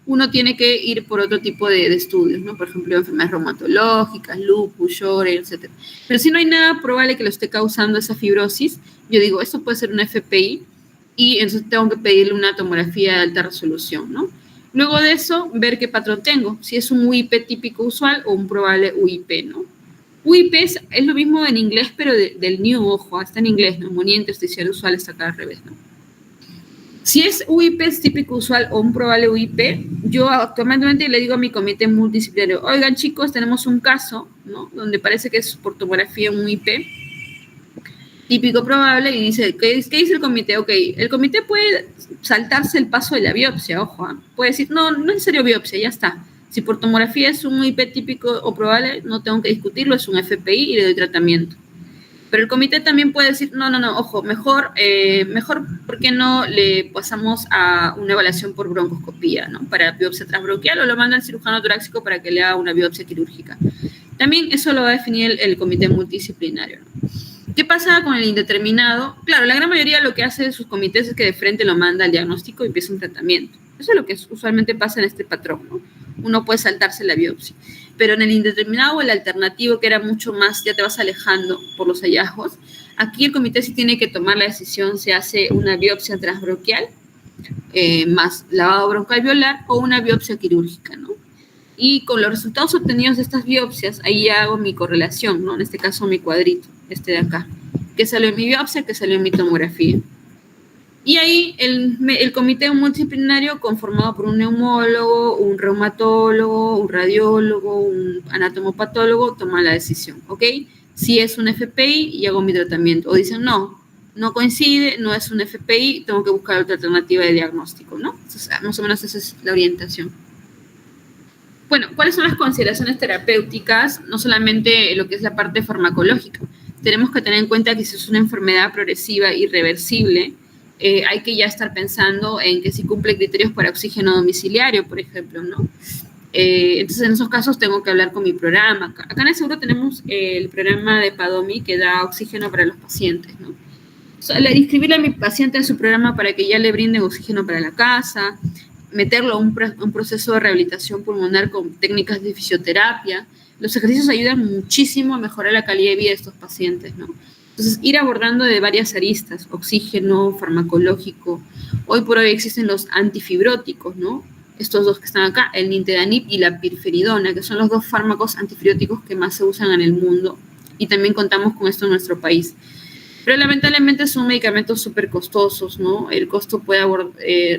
uno tiene que ir por otro tipo de estudios, ¿no? Por ejemplo, enfermedades reumatológicas, lupus, Sjögren, etcétera. Pero si no hay nada probable que lo esté causando esa fibrosis, yo digo, esto puede ser una FPI, y entonces tengo que pedirle una tomografía de alta resolución, ¿no? Luego de eso, ver qué patrón tengo, si es un UIP típico usual o un probable UIP, ¿no? UIP es lo mismo en inglés, pero del new, ojo, está en inglés, neumonía intersticial usual está acá al revés, ¿no? Si es UIP es típico usual o un probable UIP, yo automáticamente le digo a mi comité multidisciplinario, oigan chicos, tenemos un caso, ¿no? Donde parece que es por tomografía un UIP, típico probable, y dice, ¿qué dice el comité? Ok, el comité puede saltarse el paso de la biopsia, ojo, ¿eh? Puede decir, no es necesario biopsia, ya está. Si por tomografía es un UIP típico o probable, no tengo que discutirlo, es un FPI y le doy tratamiento. Pero el comité también puede decir, no, ojo, mejor, ¿por qué no le pasamos a una evaluación por broncoscopía, ¿no? Para biopsia transbronquial, o lo manda al cirujano torácico para que le haga una biopsia quirúrgica. También eso lo va a definir el comité multidisciplinario, ¿no? ¿Qué pasa con el indeterminado? Claro, la gran mayoría lo que hace sus comités es que de frente lo manda al diagnóstico y empieza un tratamiento. Eso es lo que usualmente pasa en este patrón, ¿no? Uno puede saltarse la biopsia. Pero en el indeterminado o el alternativo, que era mucho más, ya te vas alejando por los hallazgos, aquí el comité sí tiene que tomar la decisión, se hace una biopsia transbronquial, más lavado broncoalveolar o una biopsia quirúrgica, ¿no? Y con los resultados obtenidos de estas biopsias, ahí hago mi correlación, ¿no? En este caso mi cuadrito, este de acá, que salió en mi biopsia, que salió en mi tomografía. Y ahí el comité multidisciplinario, conformado por un neumólogo, un reumatólogo, un radiólogo, un anatomopatólogo, toma la decisión, ¿ok? Si es un FPI, y hago mi tratamiento. O dicen, no coincide, no es un FPI, tengo que buscar otra alternativa de diagnóstico, ¿no? Entonces, más o menos esa es la orientación. Bueno, ¿cuáles son las consideraciones terapéuticas? No solamente lo que es la parte farmacológica. Tenemos que tener en cuenta que si es una enfermedad progresiva irreversible, hay que ya estar pensando en que si cumple criterios para oxígeno domiciliario, por ejemplo, ¿no? Entonces, en esos casos tengo que hablar con mi programa. Acá en el seguro tenemos el programa de PADOMI que da oxígeno para los pacientes, ¿no? Inscribirle a mi paciente en su programa para que ya le brinden oxígeno para la casa, meterlo a un proceso de rehabilitación pulmonar con técnicas de fisioterapia. Los ejercicios ayudan muchísimo a mejorar la calidad de vida de estos pacientes, ¿no? Entonces, ir abordando de varias aristas, oxígeno, farmacológico. Hoy por hoy existen los antifibróticos, ¿no? Estos dos que están acá, el nintedanib y la pirferidona, que son los dos fármacos antifibróticos que más se usan en el mundo. Y también contamos con esto en nuestro país. Pero lamentablemente son medicamentos súper costosos, ¿no? El costo puede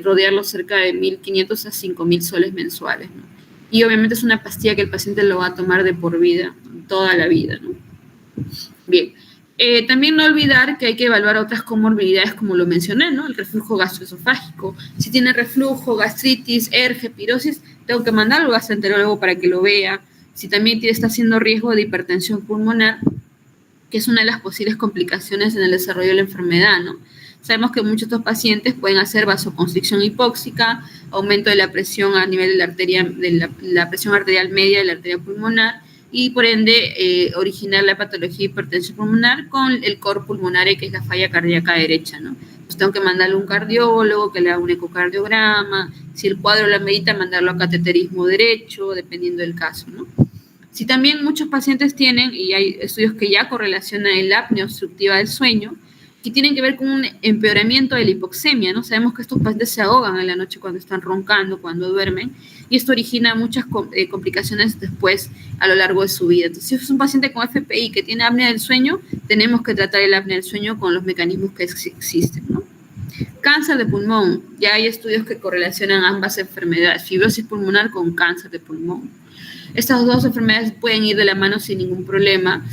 rodearlos cerca de 1.500 a 5.000 soles mensuales, ¿no? Y obviamente es una pastilla que el paciente lo va a tomar de por vida, toda la vida, ¿no? Bien. También no olvidar que hay que evaluar otras comorbilidades, como lo mencioné, ¿no? El reflujo gastroesofágico. Si tiene reflujo, gastritis, herpes, pirosis, tengo que mandarlo al gastroenterólogo para que lo vea. Si también está haciendo riesgo de hipertensión pulmonar, que es una de las posibles complicaciones en el desarrollo de la enfermedad, ¿no? Sabemos que muchos de estos pacientes pueden hacer vasoconstricción hipóxica, aumento de la presión a nivel de la arteria, la presión arterial media de la arteria pulmonar, y por ende originar la patología de hipertensión pulmonar con el cor pulmonare, que es la falla cardíaca derecha, ¿no? Pues tengo que mandarle a un cardiólogo que le haga un ecocardiograma, si el cuadro lo amerita, mandarlo a cateterismo derecho, dependiendo del caso, ¿no? Si también muchos pacientes tienen, y hay estudios que ya correlacionan el apnea obstructiva del sueño, que tienen que ver con un empeoramiento de la hipoxemia, ¿no? Sabemos que estos pacientes se ahogan en la noche cuando están roncando, cuando duermen, y esto origina muchas complicaciones después a lo largo de su vida. Entonces, si es un paciente con FPI que tiene apnea del sueño, tenemos que tratar el apnea del sueño con los mecanismos que existen, ¿no? Cáncer de pulmón. Ya hay estudios que correlacionan ambas enfermedades, fibrosis pulmonar con cáncer de pulmón. Estas dos enfermedades pueden ir de la mano sin ningún problema.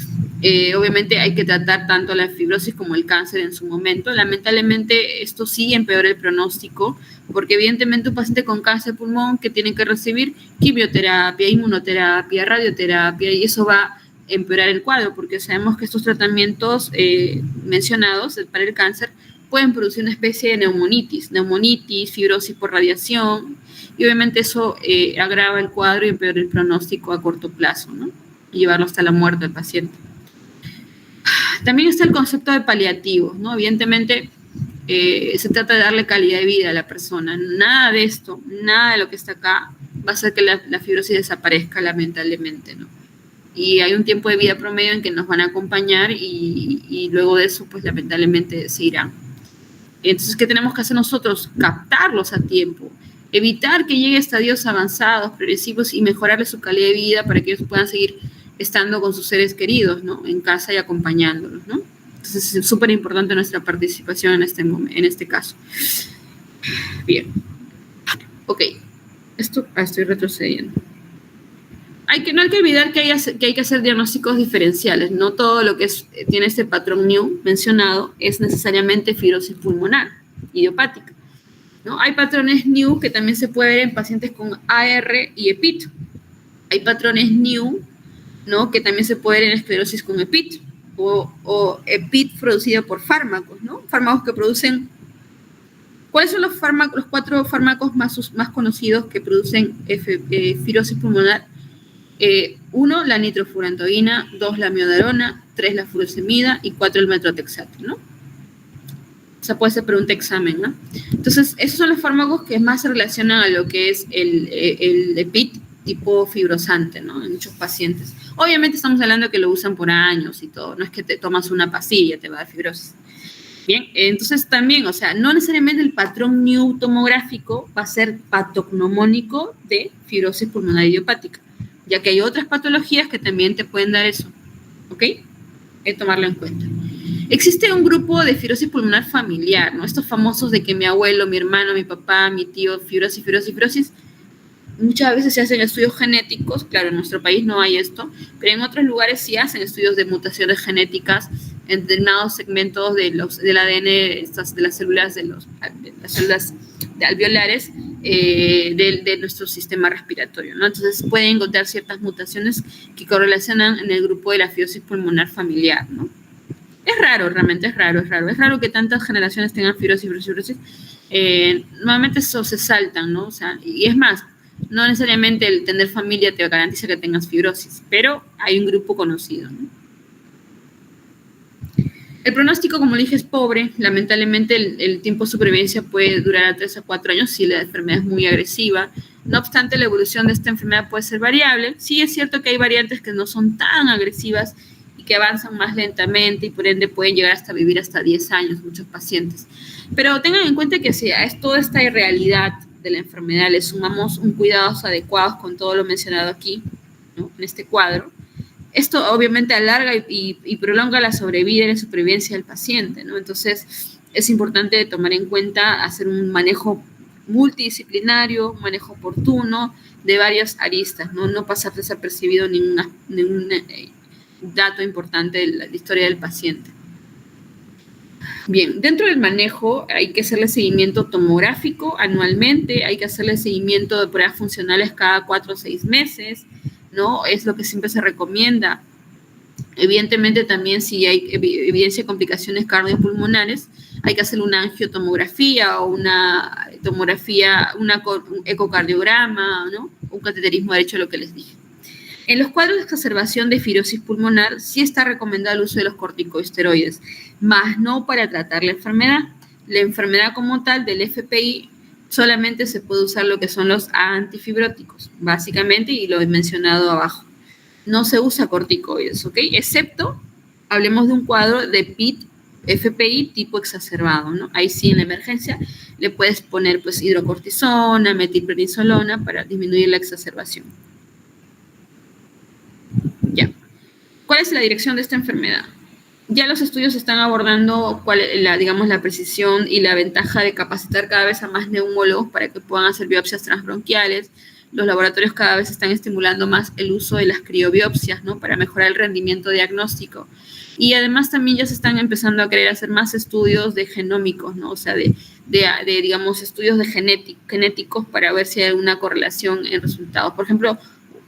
Obviamente hay que tratar tanto la fibrosis como el cáncer en su momento. Lamentablemente esto sí empeora el pronóstico, porque evidentemente un paciente con cáncer de pulmón que tiene que recibir quimioterapia, inmunoterapia, radioterapia, y eso va a empeorar el cuadro, porque sabemos que estos tratamientos mencionados para el cáncer pueden producir una especie de neumonitis, fibrosis por radiación, y obviamente eso agrava el cuadro y empeora el pronóstico a corto plazo, ¿no? Y llevarlo hasta la muerte del paciente. También está el concepto de paliativos, ¿no? Evidentemente se trata de darle calidad de vida a la persona. Nada de esto, nada de lo que está acá va a hacer que la fibrosis desaparezca, lamentablemente, ¿no? Y hay un tiempo de vida promedio en que nos van a acompañar y luego de eso, pues lamentablemente se irán. Entonces, ¿qué tenemos que hacer nosotros? Captarlos a tiempo, evitar que llegue a estadios avanzados, progresivos, y mejorarles su calidad de vida para que ellos puedan seguir estando con sus seres queridos, ¿no? En casa y acompañándolos, ¿no? Entonces es súper importante nuestra participación en este caso. Bien. Ok. Estoy retrocediendo. No hay que olvidar que hay que hacer diagnósticos diferenciales. No todo lo que tiene este patrón NEW mencionado es necesariamente fibrosis pulmonar idiopática, ¿no? Hay patrones NEW que también se puede ver en pacientes con AR y EPIT. Hay patrones NEW, ¿no? Que también se puede ver en esclerosis con EPIT o EPIT producido por fármacos, ¿no? Fármacos que producen... ¿Cuáles son los 4 fármacos más conocidos que producen fibrosis pulmonar? 1, la nitrofurantoína, 2, la miodarona, 3, la furosemida y 4, el metrotexato, ¿no? O sea, puede ser pregunta examen, ¿no? Entonces, esos son los fármacos que más se relacionan a lo que es el EPIT tipo fibrosante, ¿no? En muchos pacientes. Obviamente estamos hablando de que lo usan por años y todo, no es que te tomas una pastilla, te va a dar fibrosis. Bien, entonces también, o sea, no necesariamente el patrón NEW tomográfico va a ser patognomónico de fibrosis pulmonar idiopática, ya que hay otras patologías que también te pueden dar eso, ¿ok? Hay que tomarlo en cuenta. Existe un grupo de fibrosis pulmonar familiar, ¿no? Estos famosos de que mi abuelo, mi hermano, mi papá, mi tío, fibrosis. Muchas veces se hacen estudios genéticos, claro, en nuestro país no hay esto, pero en otros lugares sí hacen estudios de mutaciones genéticas en determinados segmentos del ADN, de las células alveolares de nuestro sistema respiratorio, ¿no? Entonces pueden encontrar ciertas mutaciones que correlacionan en el grupo de la fibrosis pulmonar familiar, ¿no? Es raro, realmente es raro. Es raro que tantas generaciones tengan fibrosis. Normalmente eso se saltan, ¿no? O sea, y es más, no necesariamente el tener familia te garantiza que tengas fibrosis, pero hay un grupo conocido, ¿no? El pronóstico, como le dije, es pobre. Lamentablemente, el tiempo de supervivencia puede durar a 3 a 4 años si la enfermedad es muy agresiva. No obstante, la evolución de esta enfermedad puede ser variable. Sí es cierto que hay variantes que no son tan agresivas y que avanzan más lentamente y por ende pueden llegar hasta vivir hasta 10 años muchos pacientes. Pero tengan en cuenta que si a toda esta irrealidad de la enfermedad le sumamos un cuidados adecuados con todo lo mencionado aquí, ¿no? En este cuadro, esto obviamente alarga y prolonga la sobrevida y la supervivencia del paciente, ¿no? Entonces, es importante tomar en cuenta hacer un manejo multidisciplinario, un manejo oportuno de varias aristas, ¿no? No pasar desapercibido ningún dato importante de la historia del paciente. Bien, dentro del manejo hay que hacerle seguimiento tomográfico anualmente, hay que hacerle seguimiento de pruebas funcionales cada 4 o 6 meses, ¿no? Es lo que siempre se recomienda. Evidentemente también si hay evidencia de complicaciones cardiopulmonares, hay que hacer una angiotomografía o una tomografía, un ecocardiograma, ¿no? Un cateterismo derecho, lo que les dije. En los cuadros de exacerbación de fibrosis pulmonar sí está recomendado el uso de los corticosteroides, más no para tratar la enfermedad. La enfermedad como tal del FPI solamente se puede usar lo que son los antifibróticos, básicamente, y lo he mencionado abajo. No se usa corticoides, ¿ok? Excepto, hablemos de un cuadro de PIT, FPI tipo exacerbado, ¿no? Ahí sí, en la emergencia, le puedes poner pues hidrocortisona, metilprednisolona para disminuir la exacerbación. Ya. ¿Cuál es la dirección de esta enfermedad? Ya los estudios están abordando digamos, la precisión y la ventaja de capacitar cada vez a más neumólogos para que puedan hacer biopsias transbronquiales. Los laboratorios cada vez están estimulando más el uso de las criobiopsias, ¿no? Para mejorar el rendimiento diagnóstico. Y además también ya se están empezando a querer hacer más estudios de genómicos, ¿no? O sea, digamos, estudios de genéticos para ver si hay alguna correlación en resultados. Por ejemplo,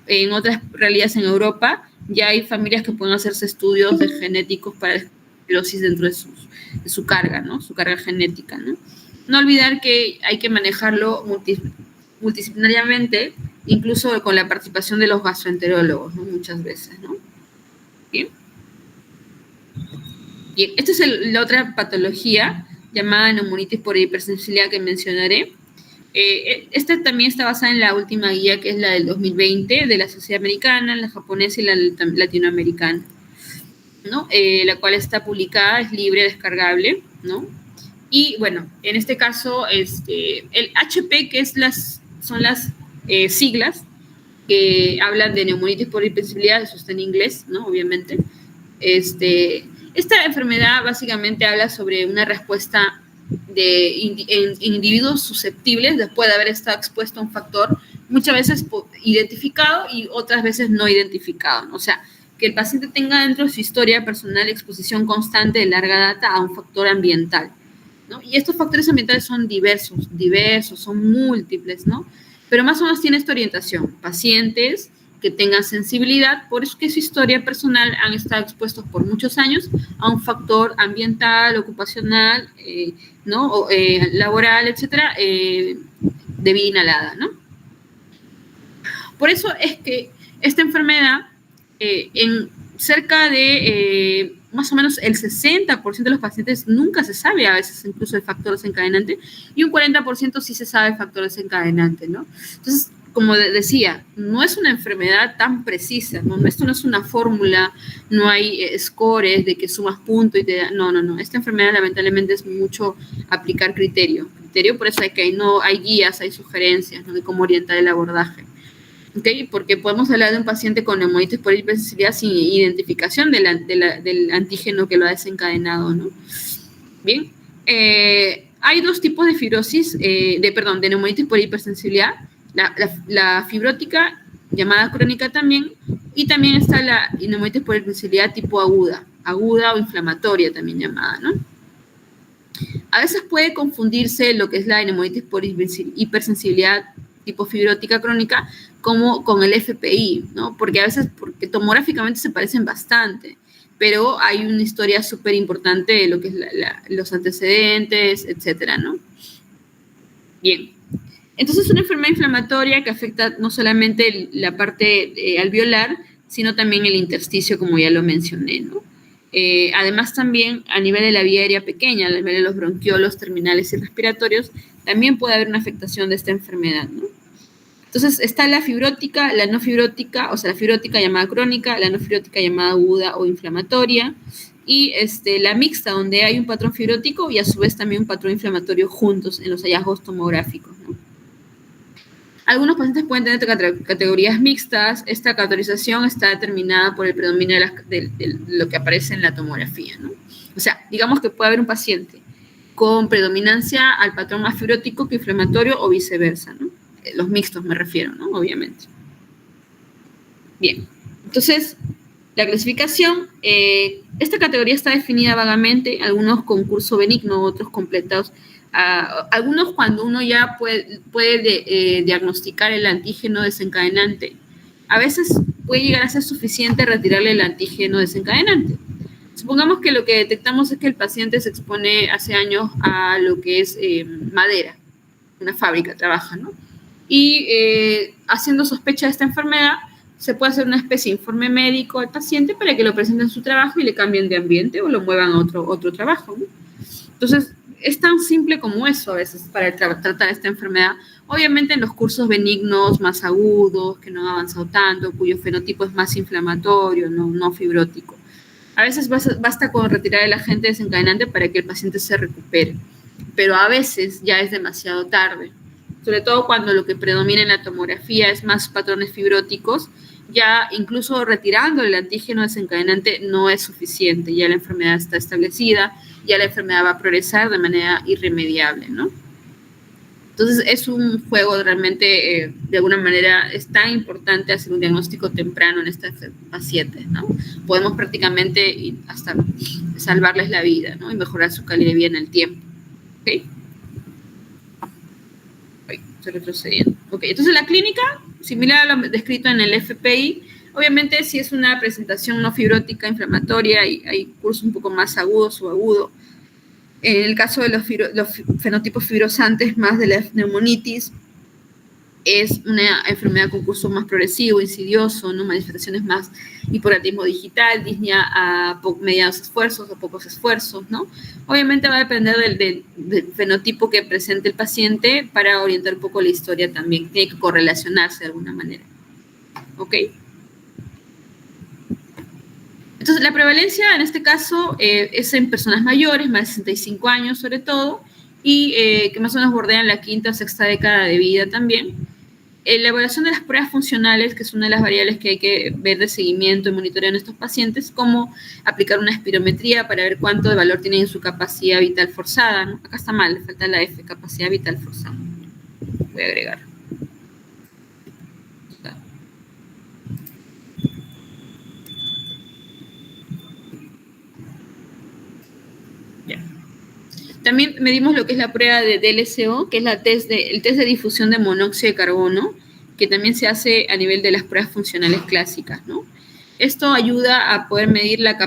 en otras realidades en Europa ya hay familias que pueden hacerse estudios de genéticos para esclerosis dentro de su carga, ¿no? Su carga genética, ¿no? No olvidar que hay que manejarlo multidisciplinariamente, incluso con la participación de los gastroenterólogos, ¿no? Muchas veces, ¿no? Bien. Bien, esta es la otra patología llamada neumonitis por hipersensibilidad que mencionaré. Esta también está basada en la última guía, que es la del 2020, de la Sociedad Americana, la japonesa y la latinoamericana, ¿no? La cual está publicada, es libre, descargable, ¿no? Y bueno, en este caso, el HP, que son las siglas que hablan de neumonitis por hipersensibilidad, eso está en inglés, ¿no? Obviamente. Esta enfermedad básicamente habla sobre una respuesta en individuos susceptibles después de haber estado expuesto a un factor muchas veces identificado y otras veces no identificado, ¿no? O sea, que el paciente tenga dentro de su historia personal exposición constante de larga data a un factor ambiental, ¿no? Y estos factores ambientales son diversos, son múltiples, ¿no? Pero más o menos tiene esta orientación: pacientes que tengan sensibilidad, por eso que su historia personal han estado expuestos por muchos años a un factor ambiental, ocupacional, ¿no? Laboral, etcétera, de vida inhalada, ¿no? Por eso es que esta enfermedad, en cerca de más o menos el 60% de los pacientes nunca se sabe a veces incluso el factor desencadenante, y un 40% sí se sabe el factor desencadenante, ¿no? Entonces, como decía, no es una enfermedad tan precisa, ¿no? Esto no es una fórmula, no hay scores de que sumas puntos y te da, no. Esta enfermedad lamentablemente es mucho aplicar criterio, por eso hay guías, hay sugerencias, ¿no? De cómo orientar el abordaje. ¿Okay? Porque podemos hablar de un paciente con neumonitis por hipersensibilidad sin identificación del antígeno que lo ha desencadenado, ¿no? Bien, hay dos tipos de fibrosis, de neumonitis por hipersensibilidad: la fibrótica, llamada crónica también, y también está la neumonitis por hipersensibilidad tipo aguda o inflamatoria también llamada, ¿no? A veces puede confundirse lo que es la neumonitis por hipersensibilidad tipo fibrótica crónica como con el FPI, ¿no? Porque a veces, tomográficamente se parecen bastante, pero hay una historia súper importante de lo que es los antecedentes, etcétera, ¿no? Bien. Entonces, es una enfermedad inflamatoria que afecta no solamente la parte alveolar, sino también el intersticio, como ya lo mencioné, ¿no? Además, también a nivel de la vía aérea pequeña, a nivel de los bronquiolos, terminales y respiratorios, también puede haber una afectación de esta enfermedad, ¿no? Entonces, está la fibrótica, la no fibrótica, o sea, la fibrótica llamada crónica, la no fibrótica llamada aguda o inflamatoria, y la mixta, donde hay un patrón fibrótico y a su vez también un patrón inflamatorio juntos en los hallazgos tomográficos, ¿no? Algunos pacientes pueden tener categorías mixtas. Esta categorización está determinada por el predominio de lo que aparece en la tomografía, ¿no? O sea, digamos que puede haber un paciente con predominancia al patrón más fibrótico que inflamatorio o viceversa, ¿no? Los mixtos me refiero, ¿no? Obviamente. Bien, entonces, la clasificación, esta categoría está definida vagamente, algunos con curso benigno, otros completados. Algunos cuando uno ya puede diagnosticar el antígeno desencadenante, a veces puede llegar a ser suficiente retirarle el antígeno desencadenante. Supongamos que lo que detectamos es que el paciente se expone hace años a lo que es madera, una fábrica trabaja, ¿no? Y haciendo sospecha de esta enfermedad, se puede hacer una especie de informe médico al paciente para que lo presenten en su trabajo y le cambien de ambiente o lo muevan a otro trabajo, ¿no? Entonces, es tan simple como eso a veces para tratar esta enfermedad. Obviamente en los cursos benignos más agudos, que no han avanzado tanto, cuyo fenotipo es más inflamatorio, no fibrótico. A veces basta con retirar el agente desencadenante para que el paciente se recupere, pero a veces ya es demasiado tarde. Sobre todo cuando lo que predomina en la tomografía es más patrones fibróticos, ya incluso retirando el antígeno desencadenante no es suficiente, ya la enfermedad está establecida, ya la enfermedad va a progresar de manera irremediable, ¿no? Entonces es un juego realmente, de alguna manera, es tan importante hacer un diagnóstico temprano en estos pacientes, ¿no? Podemos prácticamente hasta salvarles la vida, ¿no? Y mejorar su calidad de vida en el tiempo, ¿ok? Estoy retrocediendo. Ok, entonces la clínica, similar a lo descrito en el FPI, obviamente si es una presentación no fibrótica, inflamatoria, hay cursos un poco más agudos o agudo. En el caso de los fenotipos fibrosantes más de la neumonitis, es una enfermedad con curso más progresivo, insidioso, ¿no? Manifestaciones más hiporetismo digital, disnea a medianos esfuerzos o pocos esfuerzos, ¿no? Obviamente va a depender del fenotipo que presente el paciente para orientar un poco la historia también. Tiene que correlacionarse de alguna manera. ¿Ok? Entonces, la prevalencia en este caso es en personas mayores, más de 65 años sobre todo, y que más o menos bordean la quinta o sexta década de vida también. La evaluación de las pruebas funcionales, que es una de las variables que hay que ver de seguimiento y monitoreo en estos pacientes, como aplicar una espirometría para ver cuánto de valor tienen en su capacidad vital forzada, ¿no? Acá está mal, le falta la F, capacidad vital forzada. Voy a agregar. También medimos lo que es la prueba de DLCO, que es el test de difusión de monóxido de carbono, que también se hace a nivel de las pruebas funcionales clásicas, ¿no? Esto ayuda a poder medir la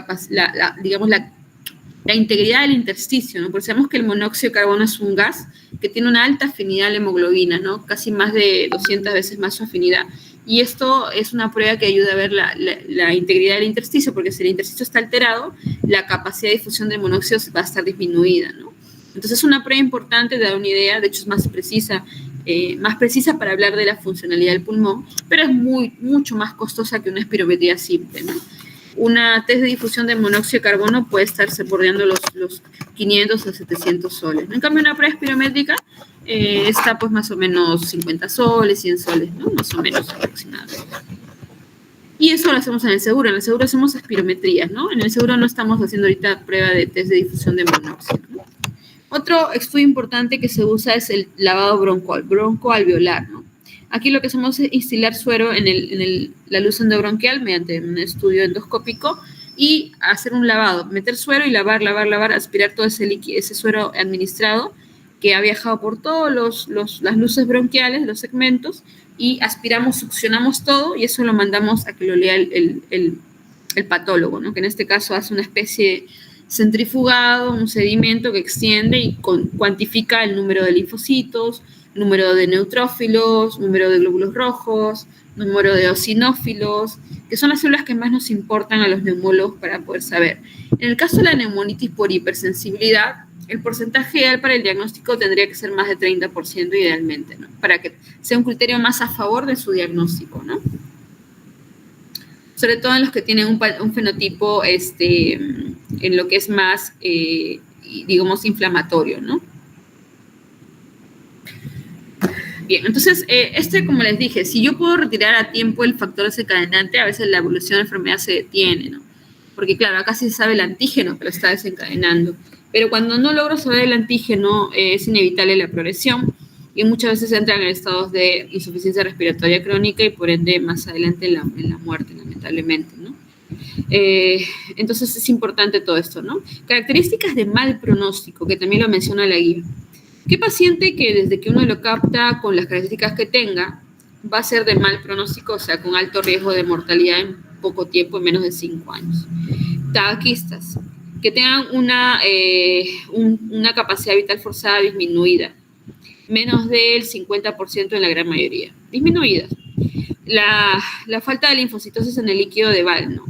integridad del intersticio, ¿no? Porque sabemos que el monóxido de carbono es un gas que tiene una alta afinidad a la hemoglobina, ¿no? Casi más de 200 veces más su afinidad. Y esto es una prueba que ayuda a ver la integridad del intersticio, porque si el intersticio está alterado, la capacidad de difusión del monóxido va a estar disminuida, ¿no? Entonces es una prueba importante de dar una idea, de hecho es más precisa para hablar de la funcionalidad del pulmón, pero es mucho más costosa que una espirometría simple, ¿no? Una test de difusión de monóxido de carbono puede estarse bordeando los 500 a 700 soles, ¿no? En cambio, una prueba espirométrica está pues más o menos 50 soles, 100 soles, ¿no? Más o menos aproximadamente. Y eso lo hacemos en el seguro hacemos espirometrías, ¿no? En el seguro no estamos haciendo ahorita prueba de test de difusión de monóxido, ¿no? Otro estudio importante que se usa es el lavado broncoalveolar, ¿no? Aquí lo que hacemos es instilar suero en la luz endobronquial mediante un estudio endoscópico y hacer un lavado, meter suero y lavar, aspirar todo ese suero administrado que ha viajado por todas las luces bronquiales, los segmentos, y aspiramos, succionamos todo y eso lo mandamos a que lo lea el patólogo, ¿no? Que en este caso hace una especie de centrifugado, un sedimento que extiende y cuantifica el número de linfocitos, número de neutrófilos, número de glóbulos rojos, número de eosinófilos, que son las células que más nos importan a los neumólogos para poder saber. En el caso de la neumonitis por hipersensibilidad, el porcentaje ideal para el diagnóstico tendría que ser más de 30% idealmente, ¿no? Para que sea un criterio más a favor de su diagnóstico, ¿no? Sobre todo en los que tienen un fenotipo en lo que es más, digamos, inflamatorio, ¿no? Bien, entonces, como les dije, si yo puedo retirar a tiempo el factor desencadenante, a veces la evolución de la enfermedad se detiene, ¿no? Porque, claro, acá sí se sabe el antígeno que lo está desencadenando. Pero cuando no logro saber el antígeno, es inevitable la progresión y muchas veces entran en estados de insuficiencia respiratoria crónica y, por ende, más adelante en la muerte, lamentablemente, ¿no? Entonces, es importante todo esto, ¿no? Características de mal pronóstico, que también lo menciona la guía. ¿Qué paciente que desde que uno lo capta con las características que tenga va a ser de mal pronóstico, o sea, con alto riesgo de mortalidad en poco tiempo, en menos de 5 años? Tabaquistas, que tengan una capacidad vital forzada disminuida, menos del 50% en la gran mayoría, disminuida. La falta de linfocitosis en el líquido de Ball, ¿no?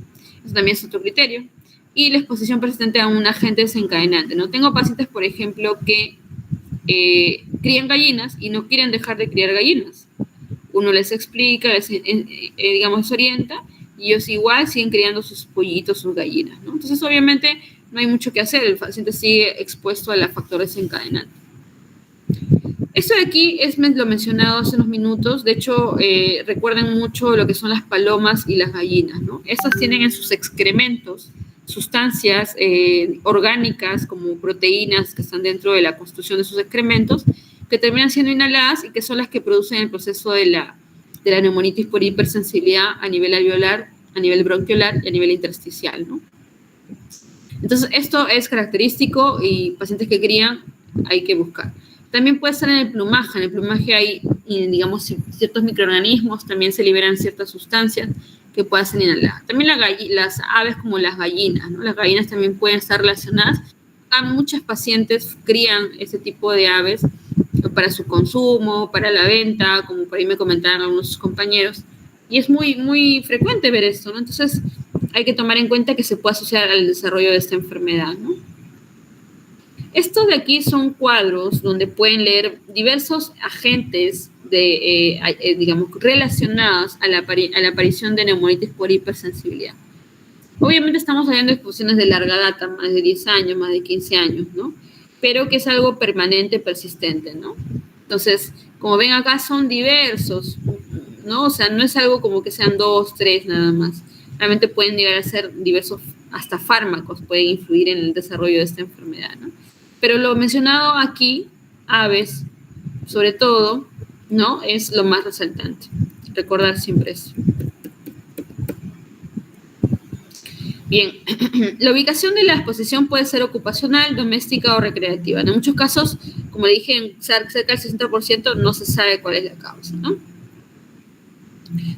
Eso también es otro criterio. Y la exposición persistente a un agente desencadenante, ¿no? Tengo pacientes, por ejemplo, que crían gallinas y no quieren dejar de criar gallinas. Uno les explica, digamos, les orienta, y ellos igual siguen criando sus pollitos, sus gallinas, ¿no? Entonces, obviamente, no hay mucho que hacer, el paciente sigue expuesto a la factor desencadenante. Esto de aquí es lo mencionado hace unos minutos. De hecho, recuerden mucho lo que son las palomas y las gallinas, ¿no? Estas tienen en sus excrementos sustancias orgánicas como proteínas que están dentro de la constitución de sus excrementos que terminan siendo inhaladas y que son las que producen el proceso de la neumonitis por hipersensibilidad a nivel alveolar, a nivel bronquiolar y a nivel intersticial, ¿no? Entonces, esto es característico y pacientes que crían hay que buscar. También puede estar en el plumaje. En el plumaje hay, digamos, ciertos microorganismos, también se liberan ciertas sustancias que puedan ser inhaladas. También las aves como las gallinas, ¿no? Las gallinas también pueden estar relacionadas. Muchos pacientes crían ese tipo de aves para su consumo, para la venta, como por ahí me comentaron algunos compañeros. Y es muy, muy frecuente ver esto, ¿no? Entonces, hay que tomar en cuenta que se puede asociar al desarrollo de esta enfermedad, ¿no? Estos de aquí son cuadros donde pueden leer diversos agentes digamos, relacionados a la aparición de neumonitis por hipersensibilidad. Obviamente estamos hablando de exposiciones de larga data, más de 10 años, más de 15 años, ¿no? Pero que es algo permanente, persistente, ¿no? Entonces, como ven acá, son diversos, ¿no? O sea, no es algo como que sean 2, 3 nada más. Realmente pueden llegar a ser diversos, hasta fármacos pueden influir en el desarrollo de esta enfermedad, ¿no? Pero lo mencionado aquí, aves, sobre todo, ¿no? Es lo más resaltante. Recordar siempre eso. Bien, la ubicación de la exposición puede ser ocupacional, doméstica o recreativa. En muchos casos, como dije, cerca del 60% no se sabe cuál es la causa, ¿no?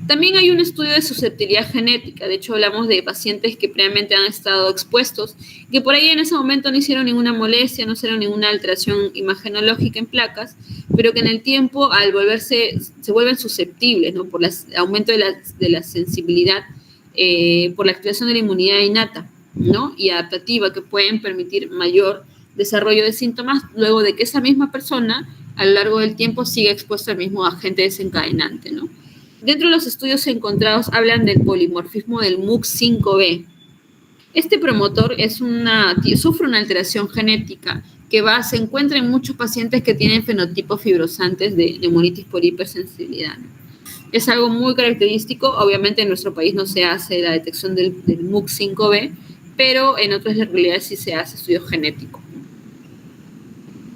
También hay un estudio de susceptibilidad genética. De hecho, hablamos de pacientes que previamente han estado expuestos, que por ahí en ese momento no hicieron ninguna molestia, no hicieron ninguna alteración imagenológica en placas, pero que en el tiempo, al se vuelven susceptibles, ¿no? Por el aumento de la sensibilidad, por la activación de la inmunidad innata, ¿no? Y adaptativa, que pueden permitir mayor desarrollo de síntomas luego de que esa misma persona, a lo largo del tiempo, siga expuesta al mismo agente desencadenante, ¿no? Dentro de los estudios encontrados hablan del polimorfismo del MUC5B. Este promotor sufre una alteración genética que se encuentra en muchos pacientes que tienen fenotipos fibrosantes de neumonitis por hipersensibilidad. Es algo muy característico. Obviamente en nuestro país no se hace la detección del MUC5B, pero en otras realidades sí se hace estudio genético.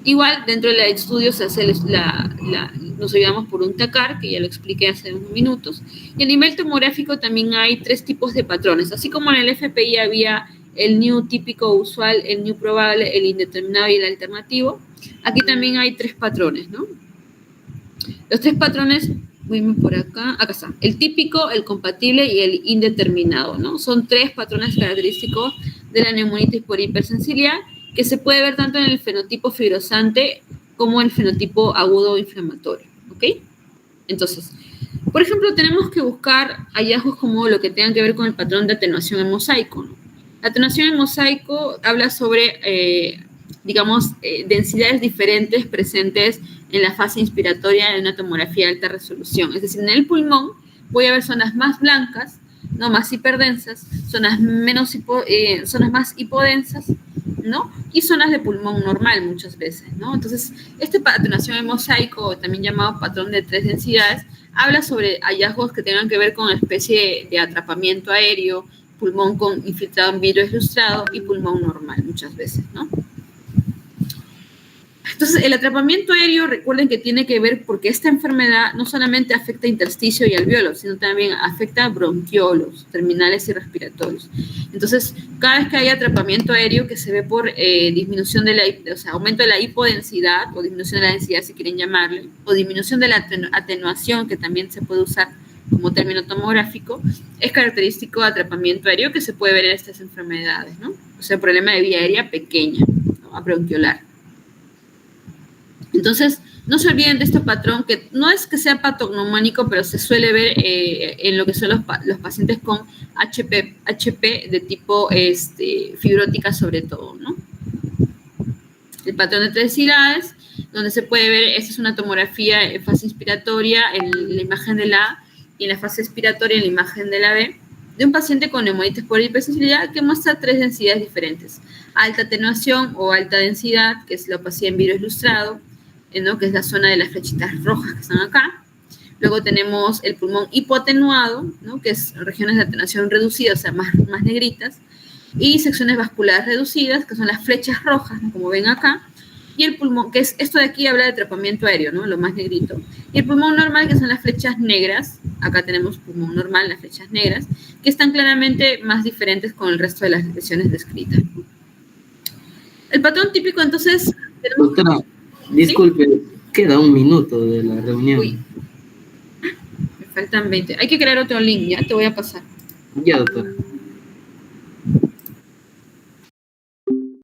Igual, dentro del estudio se hace nos ayudamos por un TACAR, que ya lo expliqué hace unos minutos. Y a nivel tomográfico también hay 3 tipos de patrones. Así como en el FPI había el new típico usual, el new probable, el indeterminado y el alternativo, aquí también hay 3 patrones, ¿no? Los 3 patrones, voy por acá está, el típico, el compatible y el indeterminado, ¿no? Son 3 patrones característicos de la neumonitis por hipersensibilidad, que se puede ver tanto en el fenotipo fibrosante como en el fenotipo agudo inflamatorio, ¿ok? Entonces, Por ejemplo, tenemos que buscar hallazgos como lo que tengan que ver con el patrón de atenuación en mosaico, ¿no? La atenuación en mosaico habla sobre, densidades diferentes presentes en la fase inspiratoria de una tomografía de alta resolución. Es decir, en el pulmón voy a ver zonas más blancas, no más hiperdensas, zonas más hipodensas, ¿no? Y zonas de pulmón normal muchas veces, ¿no? Entonces, esta atenuación en mosaico, también llamado patrón de 3 densidades, habla sobre hallazgos que tengan que ver con una especie de atrapamiento aéreo, pulmón con infiltrado en vidrio ilustrado y pulmón normal muchas veces, ¿no? Entonces, el atrapamiento aéreo, recuerden que tiene que ver porque esta enfermedad no solamente afecta intersticio y alvéolos, sino también afecta bronquiolos, terminales y respiratorios. Entonces, cada vez que hay atrapamiento aéreo que se ve por disminución aumento de la hipodensidad o disminución de la densidad, si quieren llamarle, o disminución de la atenuación, que también se puede usar como término tomográfico, es característico de atrapamiento aéreo que se puede ver en estas enfermedades, ¿no? O sea, problema de vía aérea pequeña, ¿no? Bronquiolar. Entonces, no se olviden de este patrón que no es que sea patognomónico, pero se suele ver en lo que son los pacientes con HP de tipo fibrótica sobre todo, ¿no? El patrón de 3 densidades, donde se puede ver, esta es una tomografía en fase inspiratoria en la imagen de la A y en la fase expiratoria en la imagen de la B, de un paciente con neumonitis por hipersensibilidad que muestra 3 densidades diferentes. Alta atenuación o alta densidad, que es la opacidad en vidrio ilustrado, ¿no? Que es la zona de las flechitas rojas que están acá. Luego tenemos el pulmón hipoatenuado, ¿no? Que es regiones de atenuación reducida, o sea, más negritas, y secciones vasculares reducidas, que son las flechas rojas, ¿no? Como ven acá, y el pulmón, que es esto de aquí habla de atrapamiento aéreo, ¿no? Lo más negrito. Y el pulmón normal, que son las flechas negras, acá tenemos pulmón normal, las flechas negras, que están claramente más diferentes con el resto de las lesiones descritas. El patrón típico, entonces, tenemos... Doctora, disculpe, ¿sí? Queda 1 minuto de la reunión. Uy, me faltan 20. Hay que crear otro link, ya te voy a pasar. Ya, doctora.